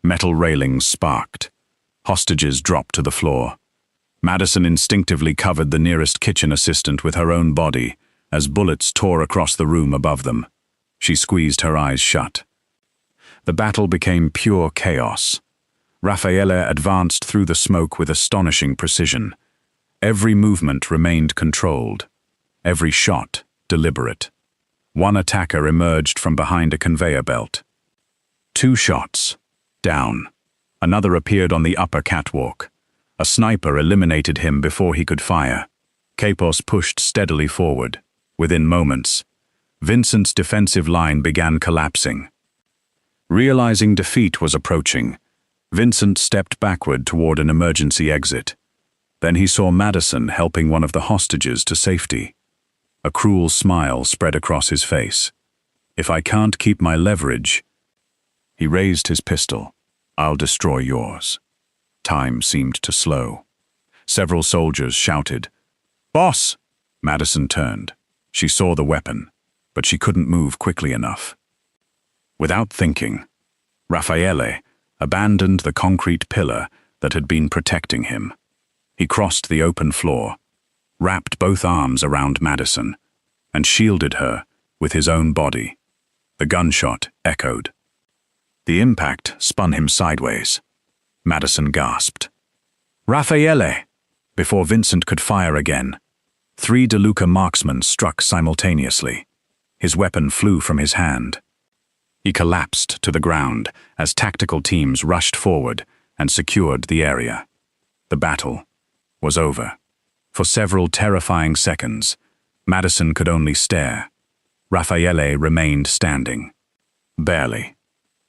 Metal railings sparked. Hostages dropped to the floor. Madison instinctively covered the nearest kitchen assistant with her own body as bullets tore across the room above them. She squeezed her eyes shut. The battle became pure chaos. Raffaele advanced through the smoke with astonishing precision. Every movement remained controlled. Every shot deliberate. One attacker emerged from behind a conveyor belt. 2 shots. Down. Another appeared on the upper catwalk. A sniper eliminated him before he could fire. Capos pushed steadily forward. Within moments, Vincent's defensive line began collapsing. Realizing defeat was approaching, Vincent stepped backward toward an emergency exit. Then he saw Madison helping one of the hostages to safety. A cruel smile spread across his face. If I can't keep my leverage... He raised his pistol. I'll destroy yours. Time seemed to slow. Several soldiers shouted, "Boss!" Madison turned. She saw the weapon, but she couldn't move quickly enough. Without thinking, Raffaele abandoned the concrete pillar that had been protecting him. He crossed the open floor, wrapped both arms around Madison, and shielded her with his own body. The gunshot echoed. The impact spun him sideways. Madison gasped. "Raffaele!" Before Vincent could fire again, 3 DeLuca marksmen struck simultaneously. His weapon flew from his hand. He collapsed to the ground as tactical teams rushed forward and secured the area. The battle was over. For several terrifying seconds, Madison could only stare. Raffaele remained standing. Barely.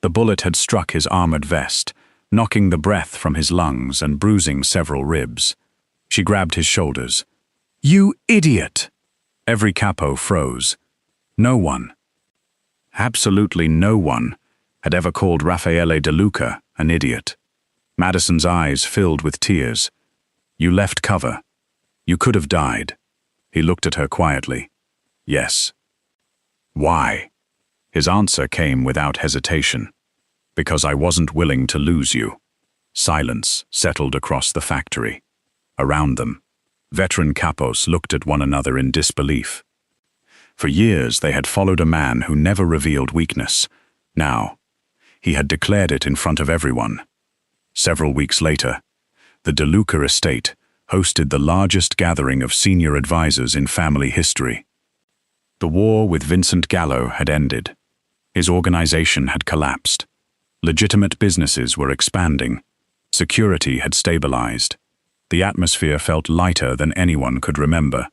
The bullet had struck his armored vest, knocking the breath from his lungs and bruising several ribs. She grabbed his shoulders. "You idiot!" Every capo froze. No one, absolutely no one, had ever called Raffaele DeLuca an idiot. Madison's eyes filled with tears. "You left cover. You could have died." He looked at her quietly. "Yes." "Why?" His answer came without hesitation. "Because I wasn't willing to lose you." Silence settled across the factory. Around them, veteran capos looked at one another in disbelief. For years they had followed a man who never revealed weakness. Now, he had declared it in front of everyone. Several weeks later, the DeLuca estate hosted the largest gathering of senior advisors in family history. The war with Vincent Gallo had ended. His organization had collapsed. Legitimate businesses were expanding. Security had stabilized. The atmosphere felt lighter than anyone could remember.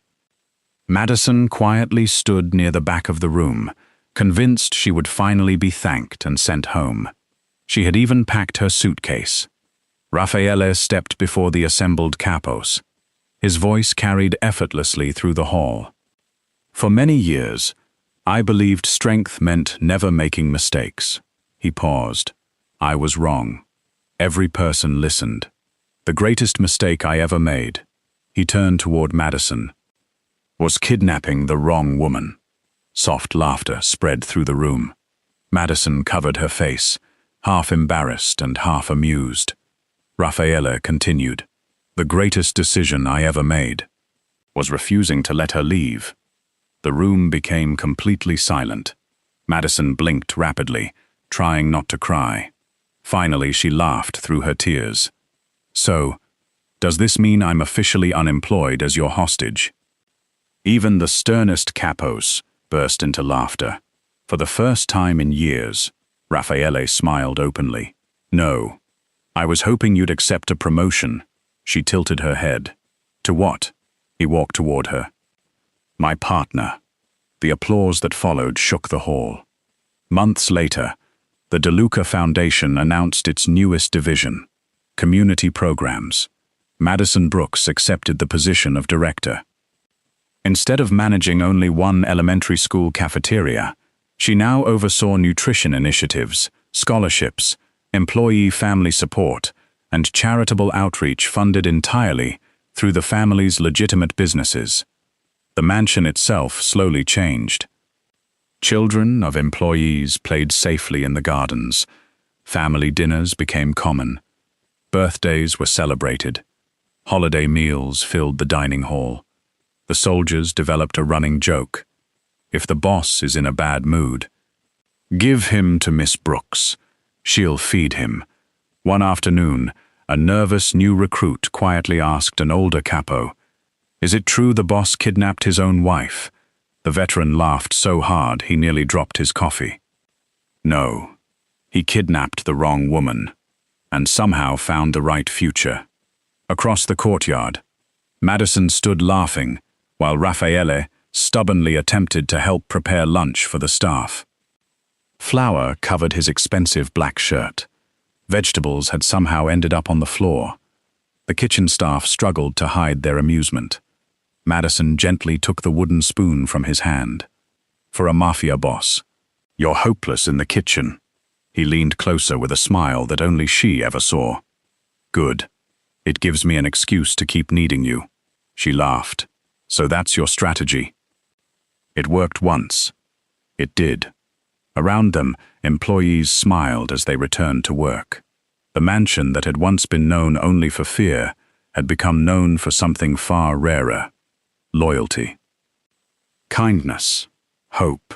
Madison quietly stood near the back of the room, convinced she would finally be thanked and sent home. She had even packed her suitcase. Raffaele stepped before the assembled capos. His voice carried effortlessly through the hall. "For many years, I believed strength meant never making mistakes." He paused. "I was wrong." Every person listened. "The greatest mistake I ever made," he turned toward Madison, "was kidnapping the wrong woman." Soft laughter spread through the room. Madison covered her face, half embarrassed and half amused. Raffaele continued, "The greatest decision I ever made was refusing to let her leave." The room became completely silent. Madison blinked rapidly, trying not to cry. Finally, she laughed through her tears. "So, does this mean I'm officially unemployed as your hostage?" Even the sternest capos burst into laughter. For the first time in years, Raffaele smiled openly. "No. I was hoping you'd accept a promotion." She tilted her head. "To what?" He walked toward her. "My partner." The applause that followed shook the hall. Months later, the DeLuca Foundation announced its newest division, Community Programs. Madison Brooks accepted the position of director. Instead of managing only one elementary school cafeteria, she now oversaw nutrition initiatives, scholarships, employee family support, and charitable outreach funded entirely through the family's legitimate businesses. The mansion itself slowly changed. Children of employees played safely in the gardens. Family dinners became common. Birthdays were celebrated. Holiday meals filled the dining hall. The soldiers developed a running joke. If the boss is in a bad mood, give him to Miss Brooks. She'll feed him. One afternoon, a nervous new recruit quietly asked an older capo, "Is it true the boss kidnapped his own wife?" The veteran laughed so hard he nearly dropped his coffee. No, he kidnapped the wrong woman, and somehow found the right future. Across the courtyard, Madison stood laughing, while Raffaele stubbornly attempted to help prepare lunch for the staff. Flour covered his expensive black shirt. Vegetables had somehow ended up on the floor. The kitchen staff struggled to hide their amusement. Madison gently took the wooden spoon from his hand. For a mafia boss, you're hopeless in the kitchen. He leaned closer with a smile that only she ever saw. Good. It gives me an excuse to keep needing you. She laughed. So that's your strategy. It worked once. It did. Around them, employees smiled as they returned to work. The mansion that had once been known only for fear had become known for something far rarer: loyalty. Kindness, hope,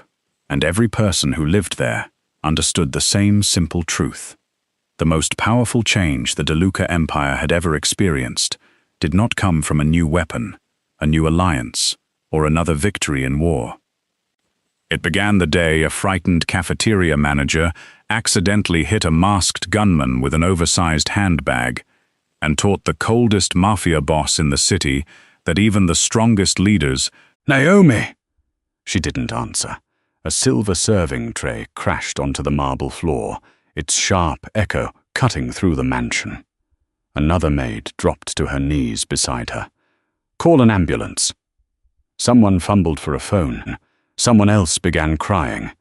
and every person who lived there understood the same simple truth. The most powerful change the DeLuca Empire had ever experienced did not come from a new weapon, a new alliance, or another victory in war. It began the day a frightened cafeteria manager accidentally hit a masked gunman with an oversized handbag and taught the coldest mafia boss in the city that even the strongest leaders— "Naomi!" She didn't answer. A silver serving tray crashed onto the marble floor, its sharp echo cutting through the mansion. Another maid dropped to her knees beside her. "Call an ambulance." Someone fumbled for a phone. Someone else began crying.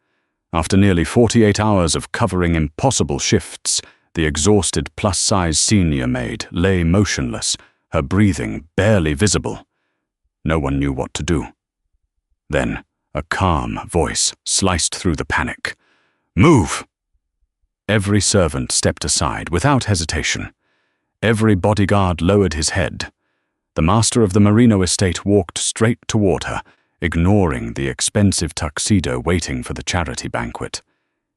After nearly 48 hours of covering impossible shifts, the exhausted plus-size senior maid lay motionless, her breathing barely visible. No one knew what to do. Then, a calm voice sliced through the panic. "Move!" Every servant stepped aside without hesitation. Every bodyguard lowered his head. The master of the Marino estate walked straight toward her, ignoring the expensive tuxedo waiting for the charity banquet.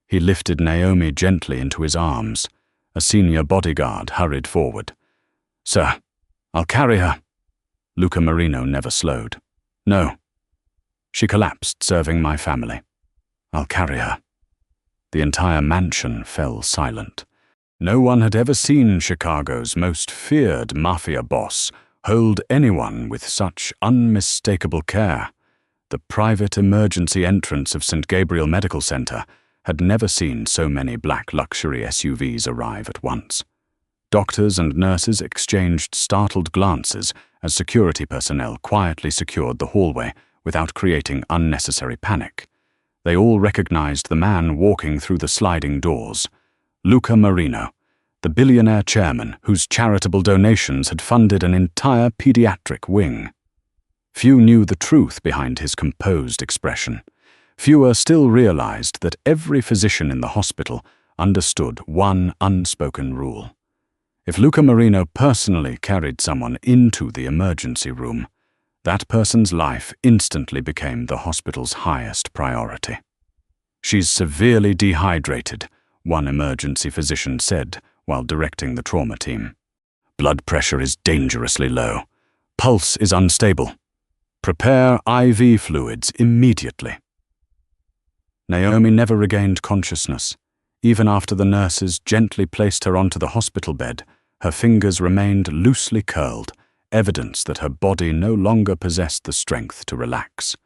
He lifted Naomi gently into his arms. A senior bodyguard hurried forward. "Sir, I'll carry her." Luca Marino never slowed. "No." She collapsed, serving my family. "I'll carry her." The entire mansion fell silent. No one had ever seen Chicago's most feared mafia boss hold anyone with such unmistakable care. The private emergency entrance of St. Gabriel Medical Center had never seen so many black luxury SUVs arrive at once. Doctors and nurses exchanged startled glances as security personnel quietly secured the hallway without creating unnecessary panic. They all recognized the man walking through the sliding doors: Luca Marino, the billionaire chairman whose charitable donations had funded an entire pediatric wing. Few knew the truth behind his composed expression. Fewer still realized that every physician in the hospital understood one unspoken rule. If Luca Marino personally carried someone into the emergency room, that person's life instantly became the hospital's highest priority. "She's severely dehydrated," one emergency physician said while directing the trauma team. "Blood pressure is dangerously low. Pulse is unstable. Prepare IV fluids immediately." Naomi never regained consciousness. Even after the nurses gently placed her onto the hospital bed, her fingers remained loosely curled, evidence that her body no longer possessed the strength to relax.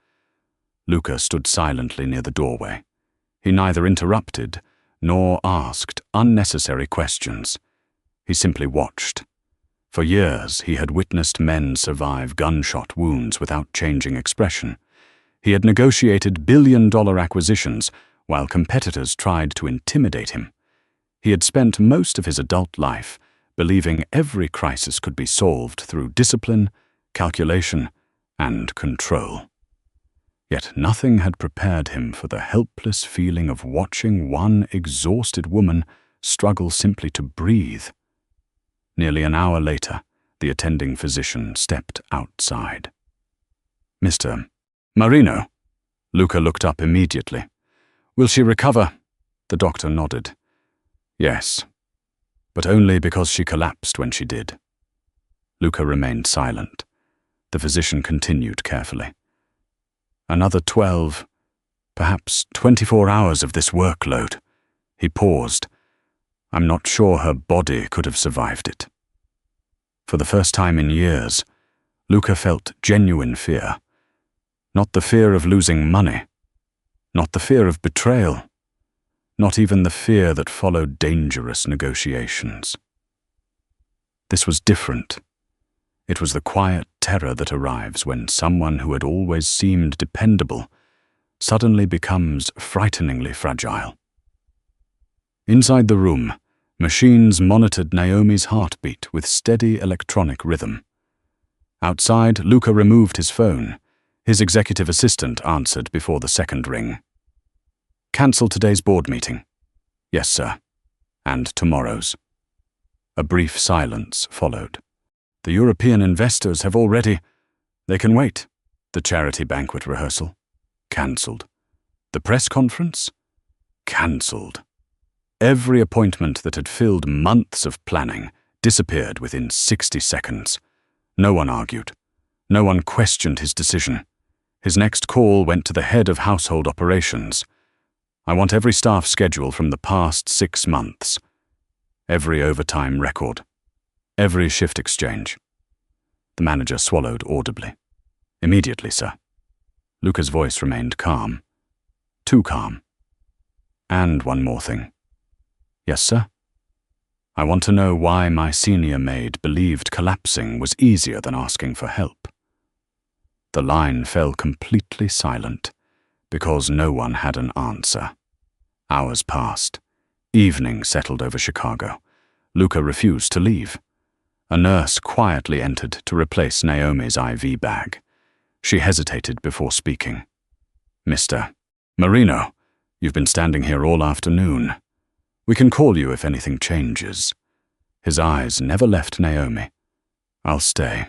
Luca stood silently near the doorway. He neither interrupted nor asked unnecessary questions. He simply watched. For years, he had witnessed men survive gunshot wounds without changing expression. He had negotiated billion-dollar acquisitions while competitors tried to intimidate him. He had spent most of his adult life believing every crisis could be solved through discipline, calculation, and control. Yet nothing had prepared him for the helpless feeling of watching one exhausted woman struggle simply to breathe. Nearly an hour later, the attending physician stepped outside. "Mr. Marino?" Luca looked up immediately. "Will she recover?" The doctor nodded. "Yes, but only because she collapsed when she did." Luca remained silent. The physician continued carefully. Another 12, perhaps 24 hours of this workload. He paused. I'm not sure her body could have survived it. For the first time in years, Luca felt genuine fear. Not the fear of losing money. Not the fear of betrayal. Not even the fear that followed dangerous negotiations. This was different. It was the quiet terror that arrives when someone who had always seemed dependable suddenly becomes frighteningly fragile. Inside the room, machines monitored Naomi's heartbeat with steady electronic rhythm. Outside, Luca removed his phone. His executive assistant answered before the second ring. Cancel today's board meeting. Yes, sir. And tomorrow's. A brief silence followed. The European investors have already... They can wait. The charity banquet rehearsal? Cancelled. The press conference? Cancelled. Every appointment that had filled months of planning disappeared within 60 seconds. No one argued. No one questioned his decision. His next call went to the head of household operations. I want every staff schedule from the past 6 months. Every overtime record. Every shift exchange. The manager swallowed audibly. Immediately, sir. Luca's voice remained calm. Too calm. And one more thing. Yes, sir? I want to know why my senior maid believed collapsing was easier than asking for help. The line fell completely silent, because no one had an answer. Hours passed. Evening settled over Chicago. Luca refused to leave. A nurse quietly entered to replace Naomi's IV bag. She hesitated before speaking. Mr. Marino, you've been standing here all afternoon. We can call you if anything changes. His eyes never left Naomi. I'll stay.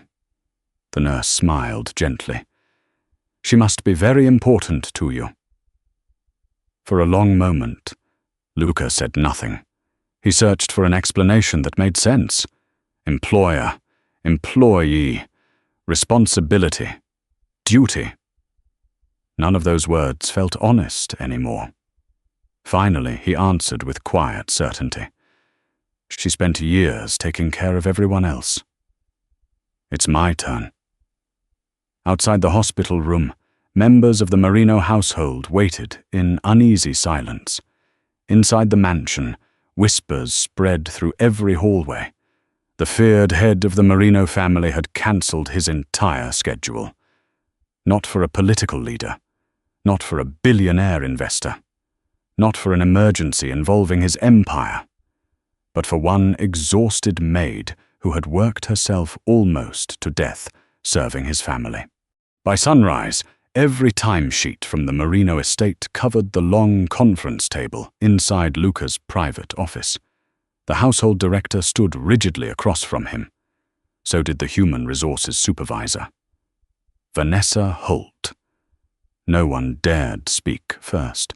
The nurse smiled gently. She must be very important to you. For a long moment, Luca said nothing. He searched for an explanation that made sense. Employer, employee, responsibility, duty. None of those words felt honest anymore. Finally, he answered with quiet certainty. She spent years taking care of everyone else. It's my turn. Outside the hospital room, members of the Marino household waited in uneasy silence. Inside the mansion, whispers spread through every hallway. The feared head of the Marino family had cancelled his entire schedule. Not for a political leader, not for a billionaire investor, not for an emergency involving his empire, but for one exhausted maid who had worked herself almost to death serving his family. By sunrise, every timesheet from the Marino estate covered the long conference table inside Luca's private office. The household director stood rigidly across from him. So did the human resources supervisor. Vanessa Holt. No one dared speak first.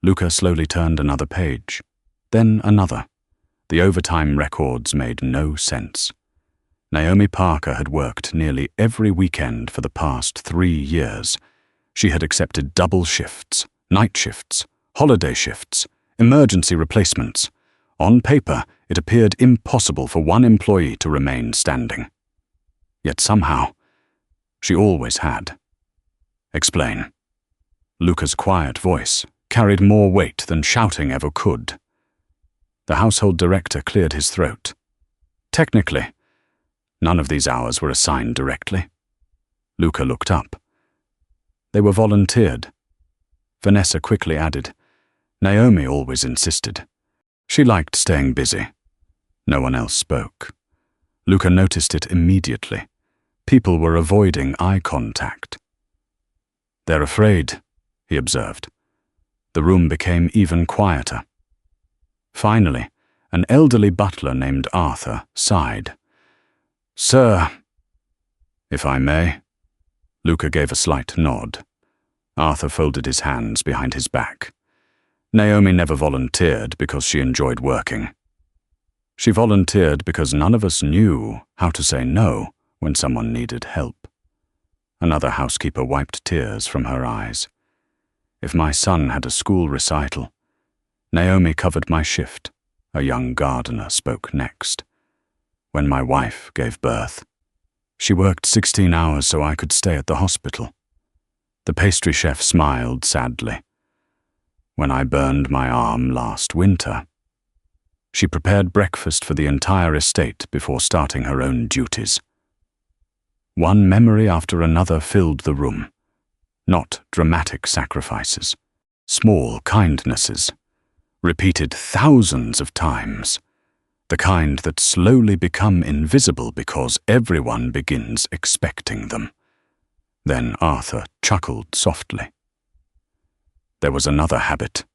Luca slowly turned another page, then another. The overtime records made no sense. Naomi Parker had worked nearly every weekend for the past 3 years. She had accepted double shifts, night shifts, holiday shifts, emergency replacements. On paper, it appeared impossible for one employee to remain standing. Yet somehow, she always had. Explain. Luca's quiet voice carried more weight than shouting ever could. The household director cleared his throat. Technically, none of these hours were assigned directly. Luca looked up. They were volunteered. Vanessa quickly added, Naomi always insisted. She liked staying busy. No one else spoke. Luca noticed it immediately. People were avoiding eye contact. They're afraid, he observed. The room became even quieter. Finally, an elderly butler named Arthur sighed. Sir, if I may. Luca gave a slight nod. Arthur folded his hands behind his back. Naomi never volunteered because she enjoyed working. She volunteered because none of us knew how to say no when someone needed help. Another housekeeper wiped tears from her eyes. If my son had a school recital, Naomi covered my shift. A young gardener spoke next. When my wife gave birth, she worked 16 hours so I could stay at the hospital. The pastry chef smiled sadly. When I burned my arm last winter, she prepared breakfast for the entire estate before starting her own duties. One memory after another filled the room. Not dramatic sacrifices, small kindnesses, repeated thousands of times, the kind that slowly become invisible because everyone begins expecting them. Then Arthur chuckled softly. There was another habit.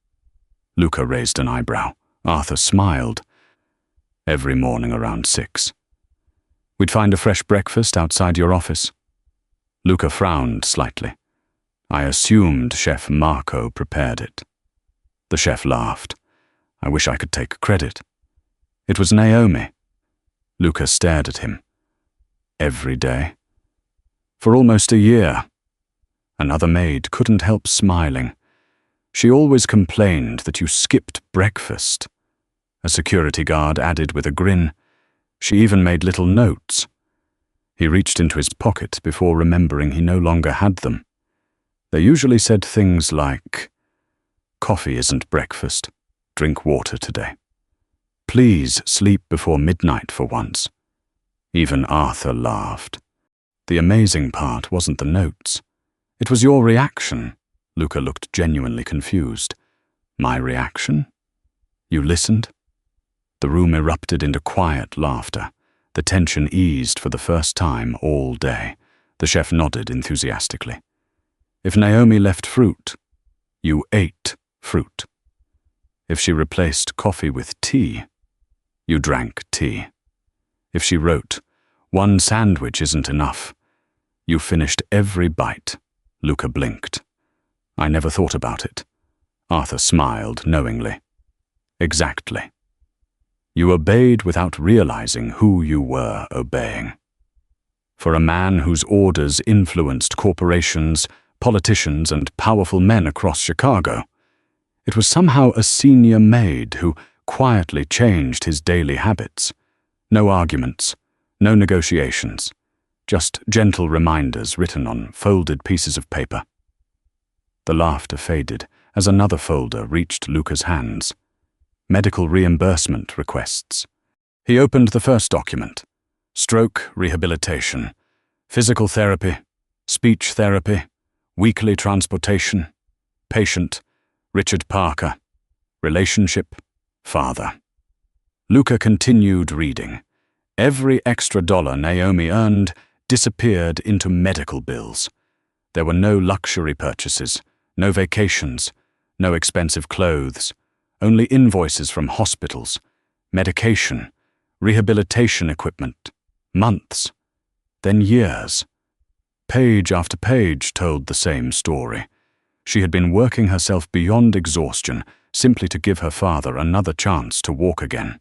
Luca raised an eyebrow. Arthur smiled. Every morning around 6. We'd find a fresh breakfast outside your office. Luca frowned slightly. I assumed Chef Marco prepared it. The chef laughed. I wish I could take credit. It was Naomi. Luca stared at him. Every day. For almost a year. Another maid couldn't help smiling. She always complained that you skipped breakfast. A security guard added with a grin. She even made little notes. He reached into his pocket before remembering he no longer had them. They usually said things like, "Coffee isn't breakfast. Drink water today. Please sleep before midnight for once." Even Arthur laughed. The amazing part wasn't the notes. It was your reaction. Luca looked genuinely confused. My reaction? You listened? The room erupted into quiet laughter. The tension eased for the first time all day. The chef nodded enthusiastically. If Naomi left fruit, you ate fruit. If she replaced coffee with tea, you drank tea. If she wrote, "One sandwich isn't enough," you finished every bite. Luca blinked. I never thought about it. Arthur smiled knowingly. Exactly. You obeyed without realizing who you were obeying. For a man whose orders influenced corporations, politicians, and powerful men across Chicago, it was somehow a senior maid who quietly changed his daily habits. No arguments, no negotiations, just gentle reminders written on folded pieces of paper. The laughter faded as another folder reached Luca's hands. Medical reimbursement requests. He opened the first document. Stroke rehabilitation, physical therapy, speech therapy, weekly transportation, patient, Richard Parker, relationship, father. Luca continued reading. Every extra dollar Naomi earned disappeared into medical bills. There were no luxury purchases, no vacations, no expensive clothes, only invoices from hospitals, medication, rehabilitation equipment, months, then years. Page after page told the same story. She had been working herself beyond exhaustion simply to give her father another chance to walk again.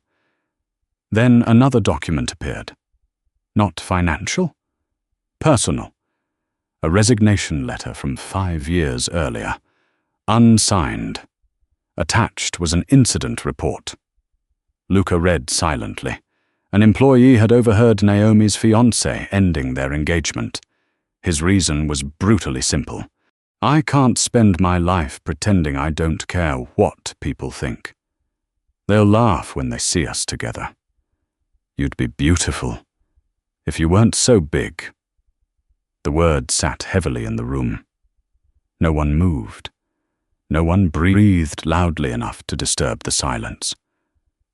Then another document appeared. Not financial, personal. A resignation letter from 5 years earlier. Unsigned. Attached was an incident report. Luca read silently. An employee had overheard Naomi's fiancé ending their engagement. His reason was brutally simple. I can't spend my life pretending I don't care what people think. They'll laugh when they see us together. You'd be beautiful if you weren't so big. The words sat heavily in the room. No one moved. No one breathed loudly enough to disturb the silence.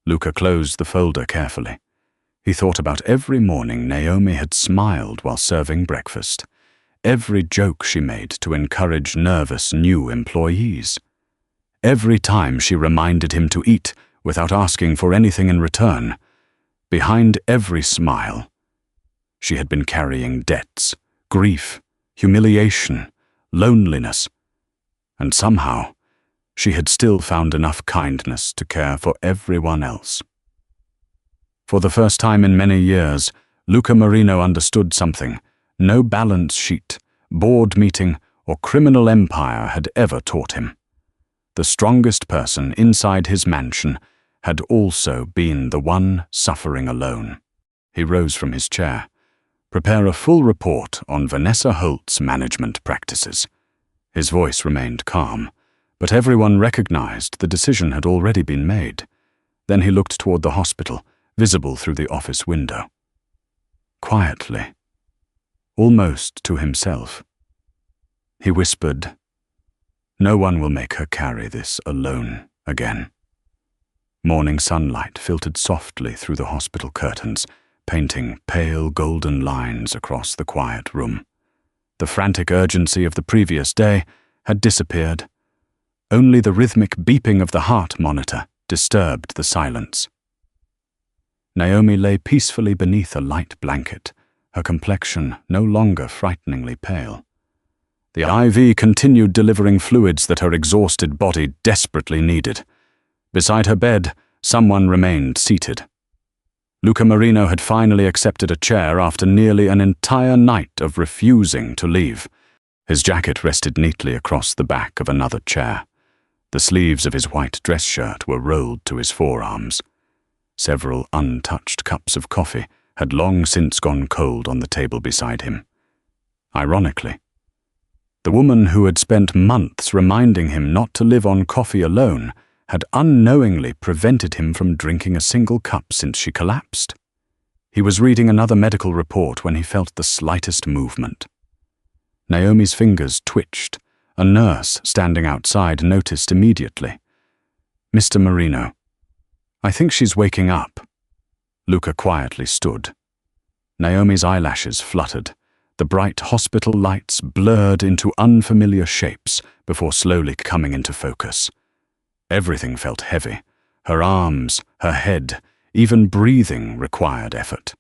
Luca closed the folder carefully. He thought about every morning Naomi had smiled while serving breakfast, every joke she made to encourage nervous new employees, every time she reminded him to eat without asking for anything in return. Behind every smile, she had been carrying debts, grief, humiliation, loneliness, and somehow she had still found enough kindness to care for everyone else. For the first time in many years, Luca Marino understood something. No balance sheet, board meeting, or criminal empire had ever taught him. The strongest person inside his mansion had also been the one suffering alone. He rose from his chair. Prepare a full report on Vanessa Holt's management practices. His voice remained calm, but everyone recognized the decision had already been made. Then he looked toward the hospital, visible through the office window. Quietly, almost to himself, he whispered, "No one will make her carry this alone again." Morning sunlight filtered softly through the hospital curtains, painting pale golden lines across the quiet room. The frantic urgency of the previous day had disappeared. Only the rhythmic beeping of the heart monitor disturbed the silence. Naomi lay peacefully beneath a light blanket, her complexion no longer frighteningly pale. The IV continued delivering fluids that her exhausted body desperately needed. Beside her bed, someone remained seated. Luca Marino had finally accepted a chair after nearly an entire night of refusing to leave. His jacket rested neatly across the back of another chair. The sleeves of his white dress shirt were rolled to his forearms. Several untouched cups of coffee had long since gone cold on the table beside him. Ironically, the woman who had spent months reminding him not to live on coffee alone had unknowingly prevented him from drinking a single cup since she collapsed. He was reading another medical report when he felt the slightest movement. Naomi's fingers twitched. A nurse standing outside noticed immediately. "Mr. Marino, I think she's waking up." Luca quietly stood. Naomi's eyelashes fluttered. The bright hospital lights blurred into unfamiliar shapes before slowly coming into focus. Everything felt heavy. Her arms, her head, even breathing required effort.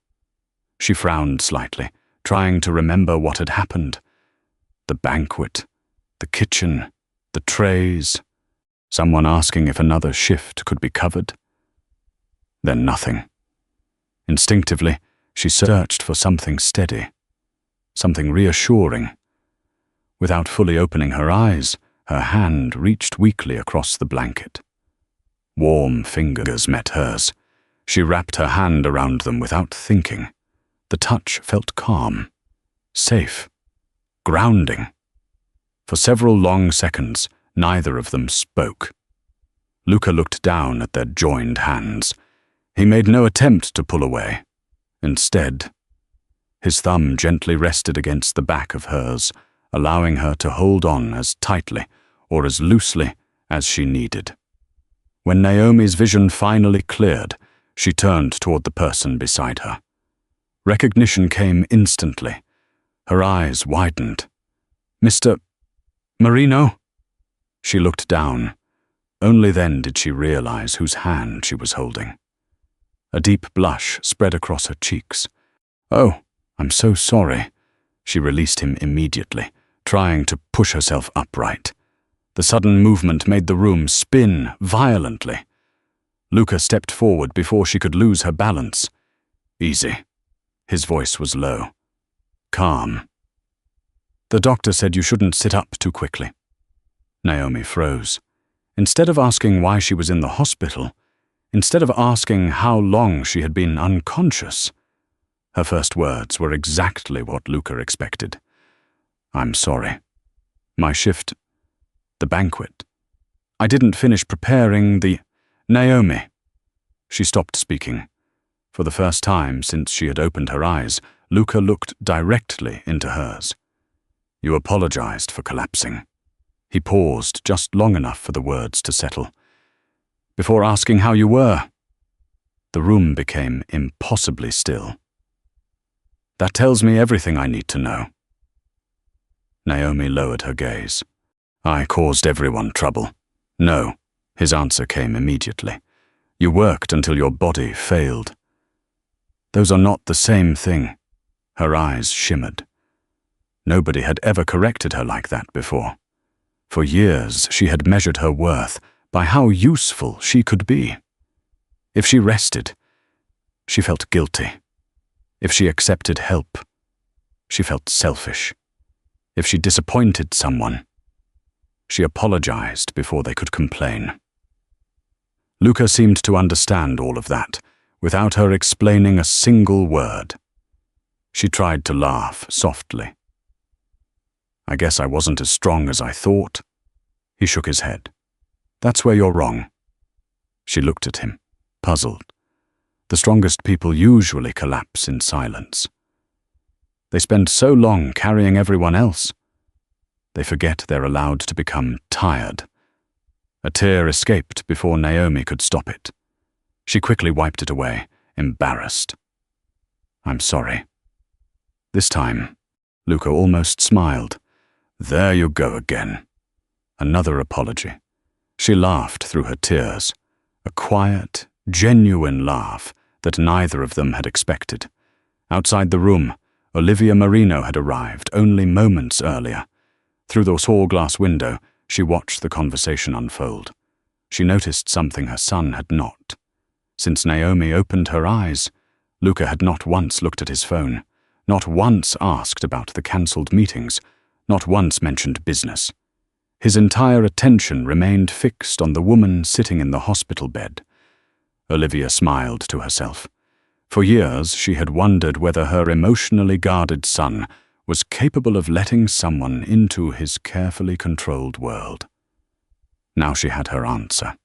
She frowned slightly, trying to remember what had happened. The banquet, the kitchen, the trays, someone asking if another shift could be covered. Then nothing. Instinctively, she searched for something steady, something reassuring. Without fully opening her eyes, her hand reached weakly across the blanket. Warm fingers met hers. She wrapped her hand around them without thinking. The touch felt calm, safe, grounding. For several long seconds, neither of them spoke. Luca looked down at their joined hands. He made no attempt to pull away. Instead, his thumb gently rested against the back of hers, allowing her to hold on as tightly or as loosely as she needed. When Naomi's vision finally cleared, she turned toward the person beside her. Recognition came instantly. Her eyes widened. "Mr. Marino?" She looked down. Only then did she realize whose hand she was holding. A deep blush spread across her cheeks. "Oh, I'm so sorry." She released him immediately, trying to push herself upright. The sudden movement made the room spin violently. Luca stepped forward before she could lose her balance. "Easy." His voice was low. "Calm." "The doctor said you shouldn't sit up too quickly." Naomi froze. Instead of asking why she was in the hospital, instead of asking how long she had been unconscious, her first words were exactly what Luca expected. "I'm sorry. My shift, the banquet. I didn't finish preparing the—" "Naomi." She stopped speaking. For the first time since she had opened her eyes, Luca looked directly into hers. "You apologized for collapsing." He paused just long enough for the words to settle. "Before asking how you were." The room became impossibly still. "That tells me everything I need to know." Naomi lowered her gaze. "I caused everyone trouble." "No," his answer came immediately. "You worked until your body failed." "Those are not the same thing." Her eyes shimmered. Nobody had ever corrected her like that before. For years, she had measured her worth by how useful she could be. If she rested, she felt guilty. If she accepted help, she felt selfish. If she disappointed someone, she apologized before they could complain. Luca seemed to understand all of that, without her explaining a single word. She tried to laugh softly. I guess I wasn't as strong as I thought. He shook his head. That's where you're wrong. She looked at him, puzzled. The strongest people usually collapse in silence. They spend so long carrying everyone else. They forget they're allowed to become tired. A tear escaped before Naomi could stop it. She quickly wiped it away, embarrassed. I'm sorry. This time, Luca almost smiled. There you go again. Another apology. She laughed through her tears, a quiet, genuine laugh that neither of them had expected. Outside the room, Olivia Marino had arrived only moments earlier. Through the tall glass window, she watched the conversation unfold. She noticed something her son had not. Since Naomi opened her eyes, Luca had not once looked at his phone, not once asked about the cancelled meetings, not once mentioned business. His entire attention remained fixed on the woman sitting in the hospital bed. Olivia smiled to herself. For years, she had wondered whether her emotionally guarded son was capable of letting someone into his carefully controlled world. Now she had her answer.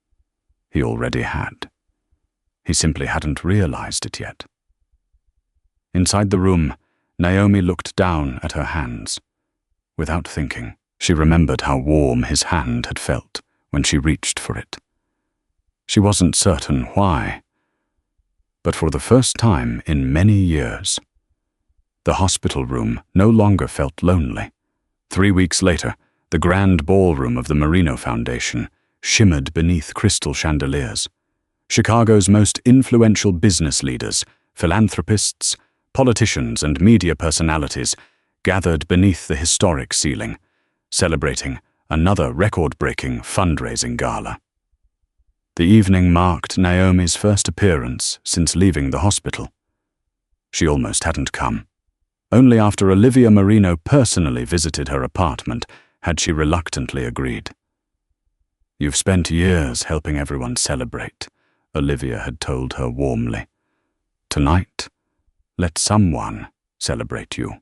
He already had. He simply hadn't realized it yet. Inside the room, Naomi looked down at her hands. Without thinking, she remembered how warm his hand had felt when she reached for it. She wasn't certain why, but for the first time in many years, the hospital room no longer felt lonely. 3 weeks later, the grand ballroom of the Marino Foundation shimmered beneath crystal chandeliers. Chicago's most influential business leaders, philanthropists, politicians, and media personalities gathered beneath the historic ceiling, celebrating another record-breaking fundraising gala. The evening marked Naomi's first appearance since leaving the hospital. She almost hadn't come. Only after Olivia Marino personally visited her apartment had she reluctantly agreed. You've spent years helping everyone celebrate, Olivia had told her warmly. Tonight, let someone celebrate you.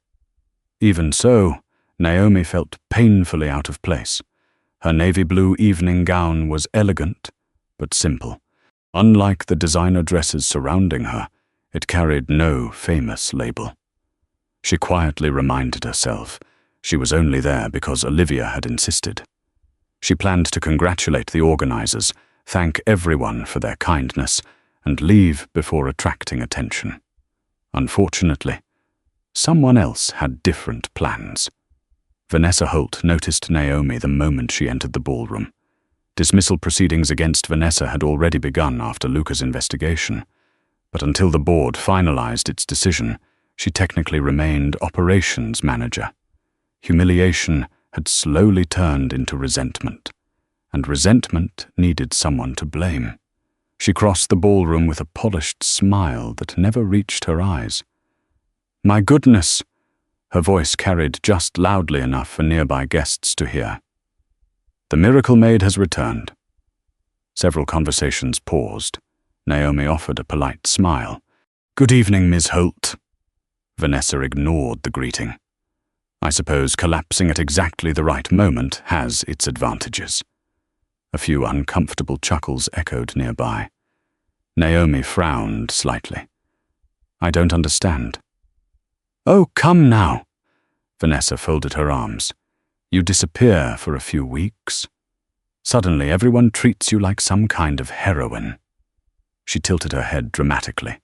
Even so, Naomi felt painfully out of place. Her navy blue evening gown was elegant, but simple. Unlike the designer dresses surrounding her, it carried no famous label. She quietly reminded herself she was only there because Olivia had insisted. She planned to congratulate the organizers, thank everyone for their kindness, and leave before attracting attention. Unfortunately, someone else had different plans. Vanessa Holt noticed Naomi the moment she entered the ballroom. Dismissal proceedings against Vanessa had already begun after Luca's investigation, but until the board finalized its decision, she technically remained operations manager. Humiliation had slowly turned into resentment, and resentment needed someone to blame. She crossed the ballroom with a polished smile that never reached her eyes. My goodness! Her voice carried just loudly enough for nearby guests to hear. The Miracle Maid has returned. Several conversations paused. Naomi offered a polite smile. Good evening, Ms. Holt. Vanessa ignored the greeting. I suppose collapsing at exactly the right moment has its advantages. A few uncomfortable chuckles echoed nearby. Naomi frowned slightly. I don't understand. Oh, come now. Vanessa folded her arms. You disappear for a few weeks. Suddenly, everyone treats you like some kind of heroine. She tilted her head dramatically.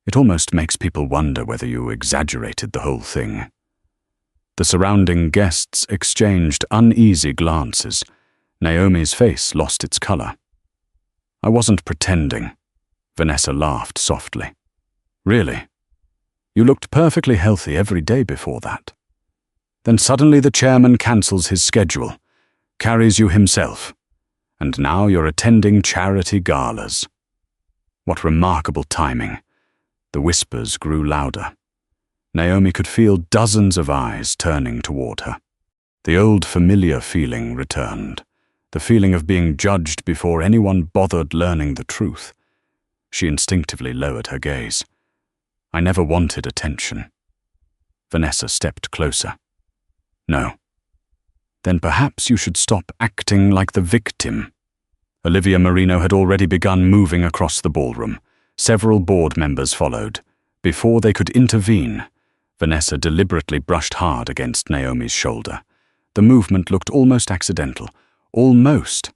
It almost makes people wonder whether you exaggerated the whole thing. The surrounding guests exchanged uneasy glances. Naomi's face lost its color. I wasn't pretending. Vanessa laughed softly. Really? You looked perfectly healthy every day before that. Then suddenly the chairman cancels his schedule, carries you himself, and now you're attending charity galas. What remarkable timing. The whispers grew louder. Naomi could feel dozens of eyes turning toward her. The old familiar feeling returned, the feeling of being judged before anyone bothered learning the truth. She instinctively lowered her gaze. I never wanted attention. Vanessa stepped closer. No. Then perhaps you should stop acting like the victim. Olivia Marino had already begun moving across the ballroom. Several board members followed. Before they could intervene, Vanessa deliberately brushed hard against Naomi's shoulder. The movement looked almost accidental. Almost.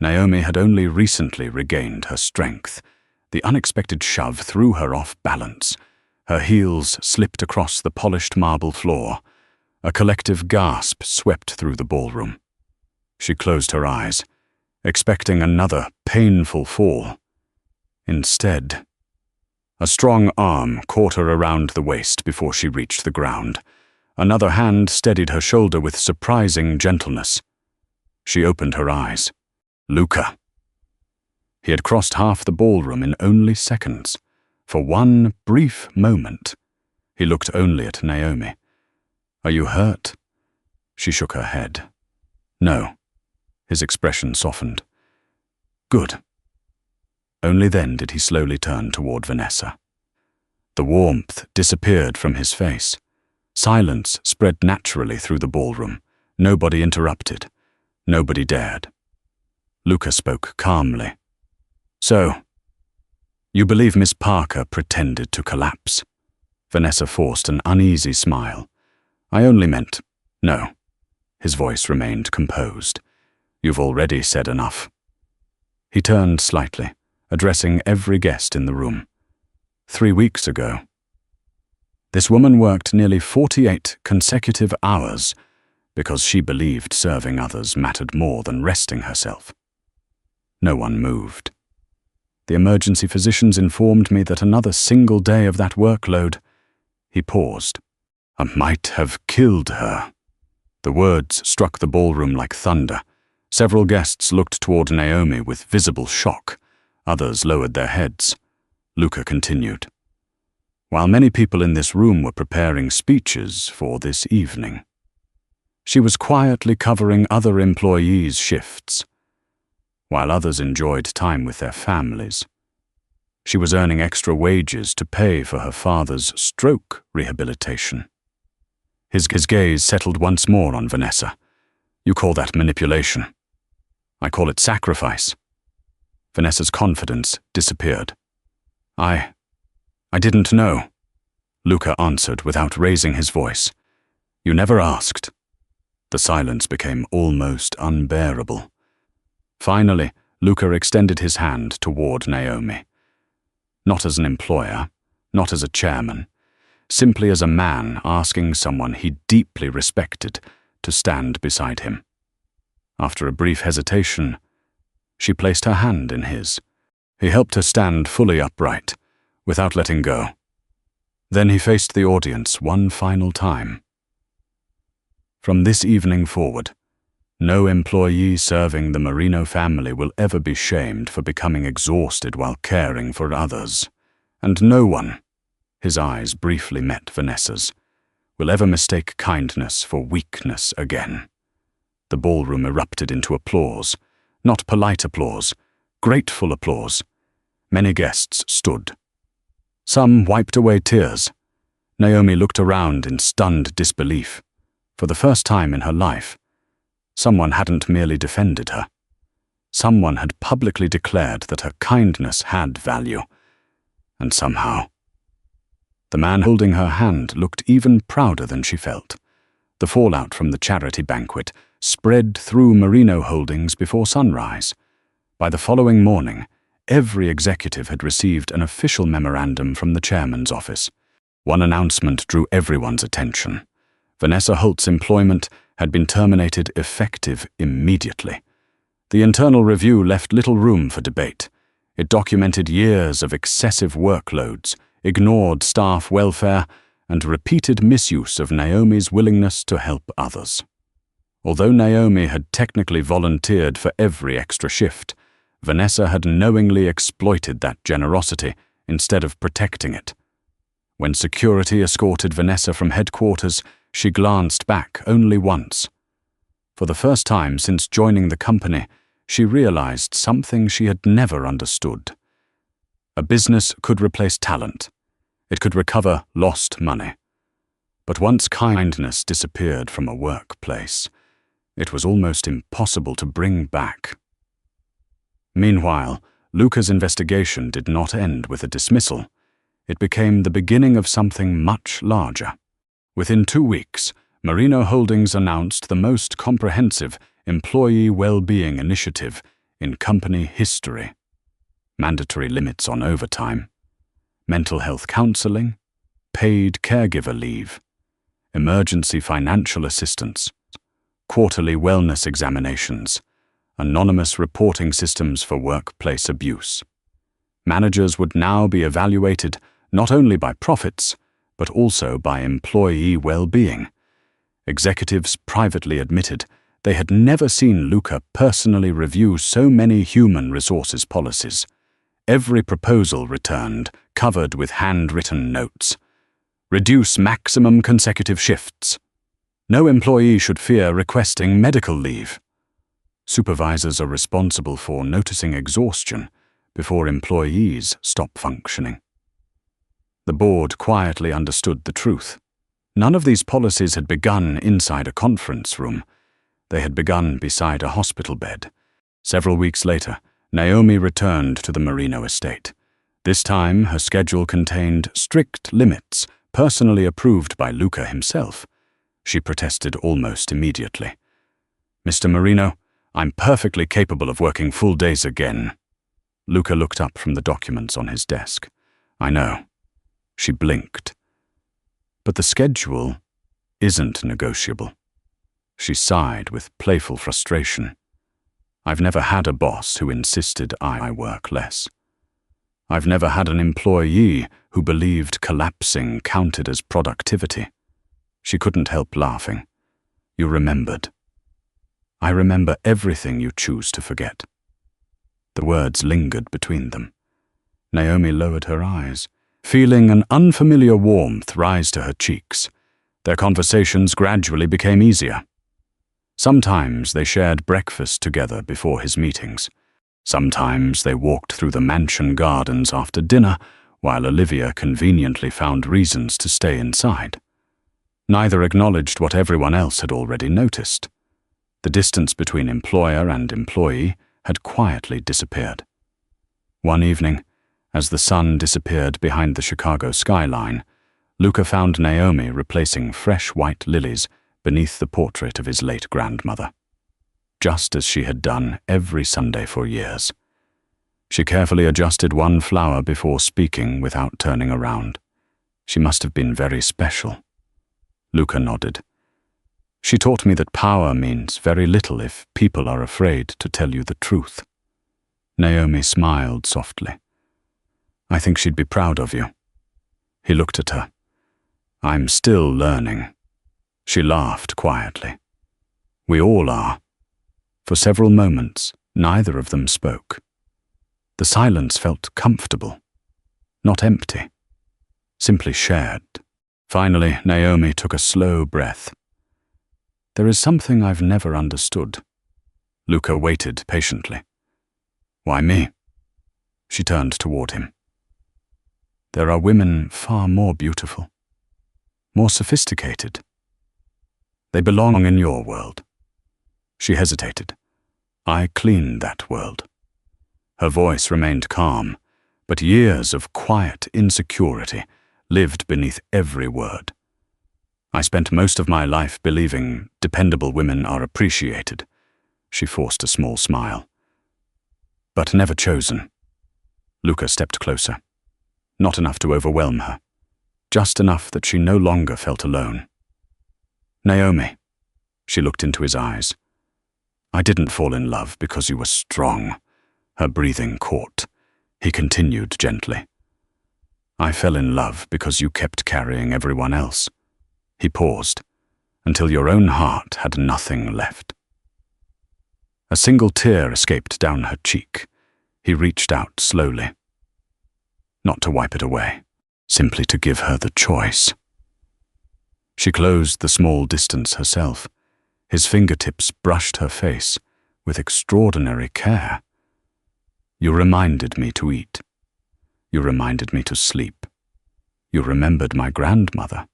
Naomi had only recently regained her strength. The unexpected shove threw her off balance. Her heels slipped across the polished marble floor. A collective gasp swept through the ballroom. She closed her eyes, expecting another painful fall. Instead, a strong arm caught her around the waist before she reached the ground. Another hand steadied her shoulder with surprising gentleness. She opened her eyes. Luca. He had crossed half the ballroom in only seconds. For one brief moment, he looked only at Naomi. Are you hurt? She shook her head. No. His expression softened. Good. Only then did he slowly turn toward Vanessa. The warmth disappeared from his face. Silence spread naturally through the ballroom. Nobody interrupted. Nobody dared. Luca spoke calmly. So, you believe Miss Parker pretended to collapse? Vanessa forced an uneasy smile. I only meant, no. His voice remained composed. You've already said enough. He turned slightly, addressing every guest in the room. 3 weeks ago. This woman worked nearly 48 consecutive hours because she believed serving others mattered more than resting herself. No one moved. The emergency physicians informed me that another single day of that workload. He paused. I might have killed her. The words struck the ballroom like thunder. Several guests looked toward Naomi with visible shock. Others lowered their heads. Luca continued. While many people in this room were preparing speeches for this evening, she was quietly covering other employees' shifts, while others enjoyed time with their families. She was earning extra wages to pay for her father's stroke rehabilitation. His gaze settled once more on Vanessa. You call that manipulation. I call it sacrifice. Vanessa's confidence disappeared. I didn't know, Luca answered without raising his voice. You never asked. The silence became almost unbearable. Finally, Luca extended his hand toward Naomi. Not as an employer, not as a chairman, simply as a man asking someone he deeply respected to stand beside him. After a brief hesitation, she placed her hand in his. He helped her stand fully upright, without letting go. Then he faced the audience one final time. From this evening forward, no employee serving the Marino family will ever be shamed for becoming exhausted while caring for others. And no one, his eyes briefly met Vanessa's, will ever mistake kindness for weakness again. The ballroom erupted into applause, not polite applause, grateful applause. Many guests stood. Some wiped away tears. Naomi looked around in stunned disbelief. For the first time in her life, someone hadn't merely defended her. Someone had publicly declared that her kindness had value. And somehow, the man holding her hand looked even prouder than she felt. The fallout from the charity banquet spread through Marino Holdings before sunrise. By the following morning, every executive had received an official memorandum from the chairman's office. One announcement drew everyone's attention. Vanessa Holt's employment had been terminated effective immediately. The internal review left little room for debate. It documented years of excessive workloads, ignored staff welfare, and repeated misuse of Naomi's willingness to help others. Although Naomi had technically volunteered for every extra shift, Vanessa had knowingly exploited that generosity instead of protecting it. When security escorted Vanessa from headquarters, she glanced back only once. For the first time since joining the company, she realized something she had never understood. A business could replace talent. It could recover lost money. But once kindness disappeared from a workplace, it was almost impossible to bring back. Meanwhile, Luca's investigation did not end with a dismissal. It became the beginning of something much larger. Within 2 weeks, Marino Holdings announced the most comprehensive employee well-being initiative in company history. Mandatory limits on overtime, mental health counseling, paid caregiver leave, emergency financial assistance, quarterly wellness examinations, anonymous reporting systems for workplace abuse. Managers would now be evaluated not only by profits, but also by employee well-being. Executives privately admitted they had never seen Luca personally review so many human resources policies. Every proposal returned, covered with handwritten notes. Reduce maximum consecutive shifts. No employee should fear requesting medical leave. Supervisors are responsible for noticing exhaustion before employees stop functioning. The board quietly understood the truth. None of these policies had begun inside a conference room. They had begun beside a hospital bed. Several weeks later, Naomi returned to the Marino estate. This time, her schedule contained strict limits, personally approved by Luca himself. She protested almost immediately. "Mr. Marino, I'm perfectly capable of working full days again." Luca looked up from the documents on his desk. "I know." She blinked. "But the schedule isn't negotiable." She sighed with playful frustration. "I've never had a boss who insisted I work less. I've never had an employee who believed collapsing counted as productivity." She couldn't help laughing. "You remembered." "I remember everything you choose to forget." The words lingered between them. Naomi lowered her eyes, feeling an unfamiliar warmth rise to her cheeks. Their conversations gradually became easier. Sometimes they shared breakfast together before his meetings. Sometimes they walked through the mansion gardens after dinner, while Olivia conveniently found reasons to stay inside. Neither acknowledged what everyone else had already noticed. The distance between employer and employee had quietly disappeared. One evening, as the sun disappeared behind the Chicago skyline, Luca found Naomi replacing fresh white lilies beneath the portrait of his late grandmother, just as she had done every Sunday for years. She carefully adjusted one flower before speaking without turning around. She must have been very special. Luca nodded. "She taught me that power means very little if people are afraid to tell you the truth." Naomi smiled softly. "I think she'd be proud of you." He looked at her. "I'm still learning." She laughed quietly. "We all are." For several moments, neither of them spoke. The silence felt comfortable, not empty, simply shared. Finally, Naomi took a slow breath. "There is something I've never understood." Luca waited patiently. "Why me?" She turned toward him. "There are women far more beautiful, more sophisticated. They belong in your world." She hesitated. "I clean that world." Her voice remained calm, but years of quiet insecurity lived beneath every word. "I spent most of my life believing dependable women are appreciated." She forced a small smile. "But never chosen." Luca stepped closer. Not enough to overwhelm her, just enough that she no longer felt alone. "Naomi," she looked into his eyes. "I didn't fall in love because you were strong." Her breathing caught. He continued gently. "I fell in love because you kept carrying everyone else." He paused, "until your own heart had nothing left." A single tear escaped down her cheek. He reached out slowly, not to wipe it away, simply to give her the choice. She closed the small distance herself. His fingertips brushed her face with extraordinary care. You reminded me to eat. You reminded me to sleep. You remembered my grandmother.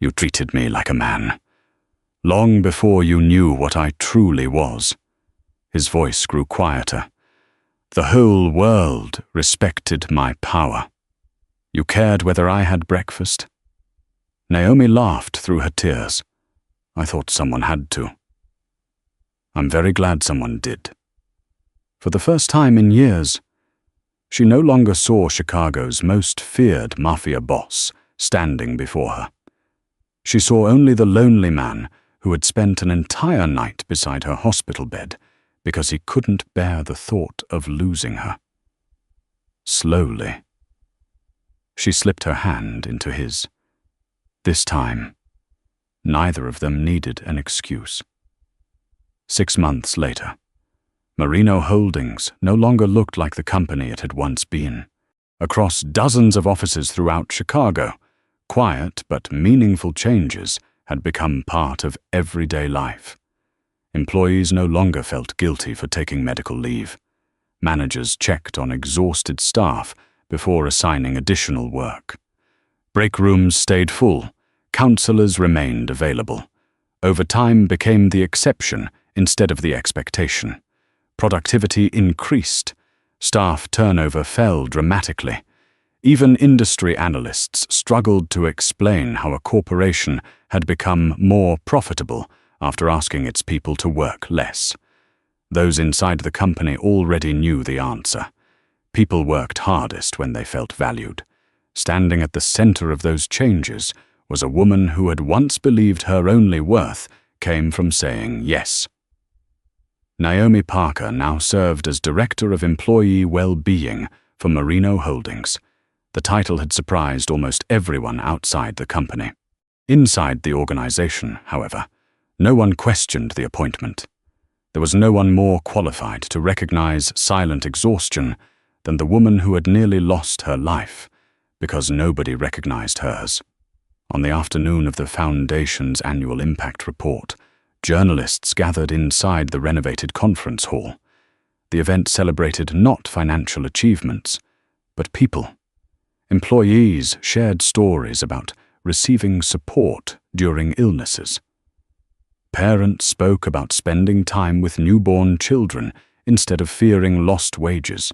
You treated me like a man. Long before you knew what I truly was. His voice grew quieter. The whole world respected my power. You cared whether I had breakfast. Naomi laughed through her tears. I thought someone had to. I'm very glad someone did. For the first time in years, she no longer saw Chicago's most feared mafia boss standing before her. She saw only the lonely man who had spent an entire night beside her hospital bed because he couldn't bear the thought of losing her. Slowly, she slipped her hand into his. This time, neither of them needed an excuse. 6 months later, Marino Holdings no longer looked like the company it had once been. Across dozens of offices throughout Chicago, quiet but meaningful changes had become part of everyday life. Employees no longer felt guilty for taking medical leave. Managers checked on exhausted staff before assigning additional work. Break rooms stayed full. Counselors remained available. Overtime became the exception instead of the expectation. Productivity increased. Staff turnover fell dramatically. Even industry analysts struggled to explain how a corporation had become more profitable after asking its people to work less. Those inside the company already knew the answer. People worked hardest when they felt valued. Standing at the center of those changes was a woman who had once believed her only worth came from saying yes. Naomi Parker now served as Director of Employee Well-Being for Marino Holdings. The title had surprised almost everyone outside the company. Inside the organization, however, no one questioned the appointment. There was no one more qualified to recognize silent exhaustion than the woman who had nearly lost her life, because nobody recognized hers. On the afternoon of the Foundation's annual impact report, journalists gathered inside the renovated conference hall. The event celebrated not financial achievements, but people. Employees shared stories about receiving support during illnesses. Parents spoke about spending time with newborn children instead of fearing lost wages.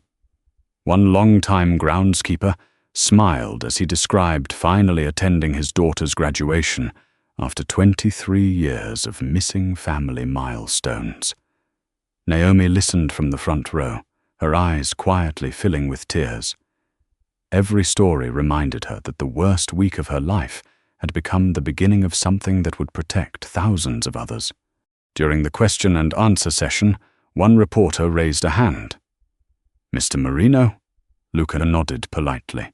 One longtime groundskeeper smiled as he described finally attending his daughter's graduation after 23 years of missing family milestones. Naomi listened from the front row, her eyes quietly filling with tears. Every story reminded her that the worst week of her life had become the beginning of something that would protect thousands of others. During the question and answer session, one reporter raised a hand. "Mr. Marino?" Luca nodded politely.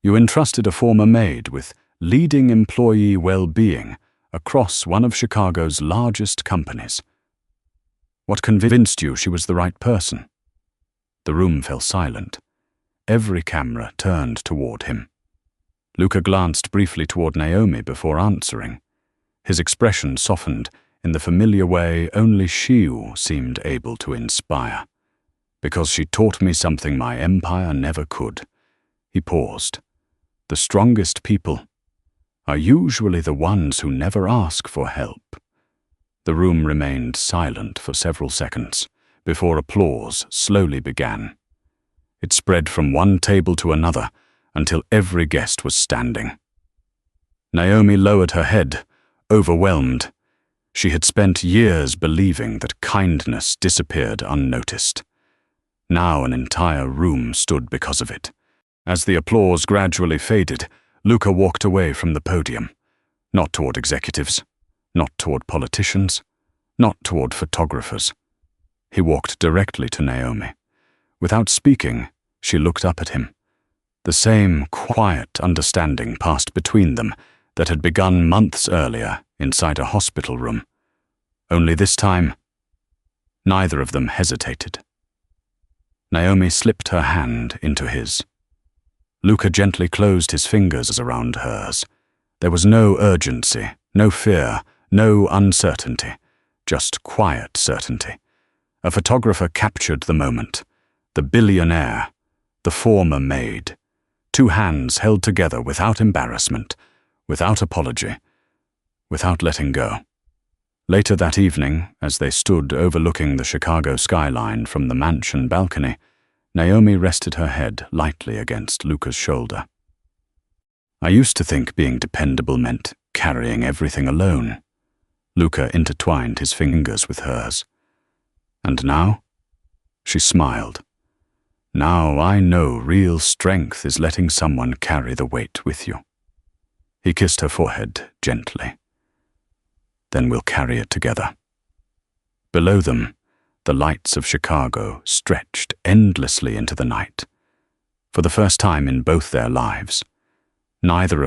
"You entrusted a former maid with leading employee well-being across one of Chicago's largest companies. What convinced you she was the right person?" The room fell silent. Every camera turned toward him. Luca glanced briefly toward Naomi before answering. His expression softened in the familiar way only she seemed able to inspire. "Because she taught me something my empire never could." He paused. "The strongest people are usually the ones who never ask for help." The room remained silent for several seconds before applause slowly began. It spread from one table to another until every guest was standing. Naomi lowered her head, overwhelmed. She had spent years believing that kindness disappeared unnoticed. Now an entire room stood because of it. As the applause gradually faded, Luca walked away from the podium. Not toward executives, not toward politicians, not toward photographers. He walked directly to Naomi. Without speaking, she looked up at him. The same quiet understanding passed between them that had begun months earlier inside a hospital room. Only this time, neither of them hesitated. Naomi slipped her hand into his. Luca gently closed his fingers around hers. There was no urgency, no fear, no uncertainty, just quiet certainty. A photographer captured the moment. The billionaire, the former maid. Two hands held together without embarrassment, without apology, without letting go. Later that evening, as they stood overlooking the Chicago skyline from the mansion balcony, Naomi rested her head lightly against Luca's shoulder. I used to think being dependable meant carrying everything alone. Luca intertwined his fingers with hers. And now? She smiled. Now I know real strength is letting someone carry the weight with you. He kissed her forehead gently. Then we'll carry it together. Below them, the lights of Chicago stretched endlessly into the night. For the first time in both their lives, neither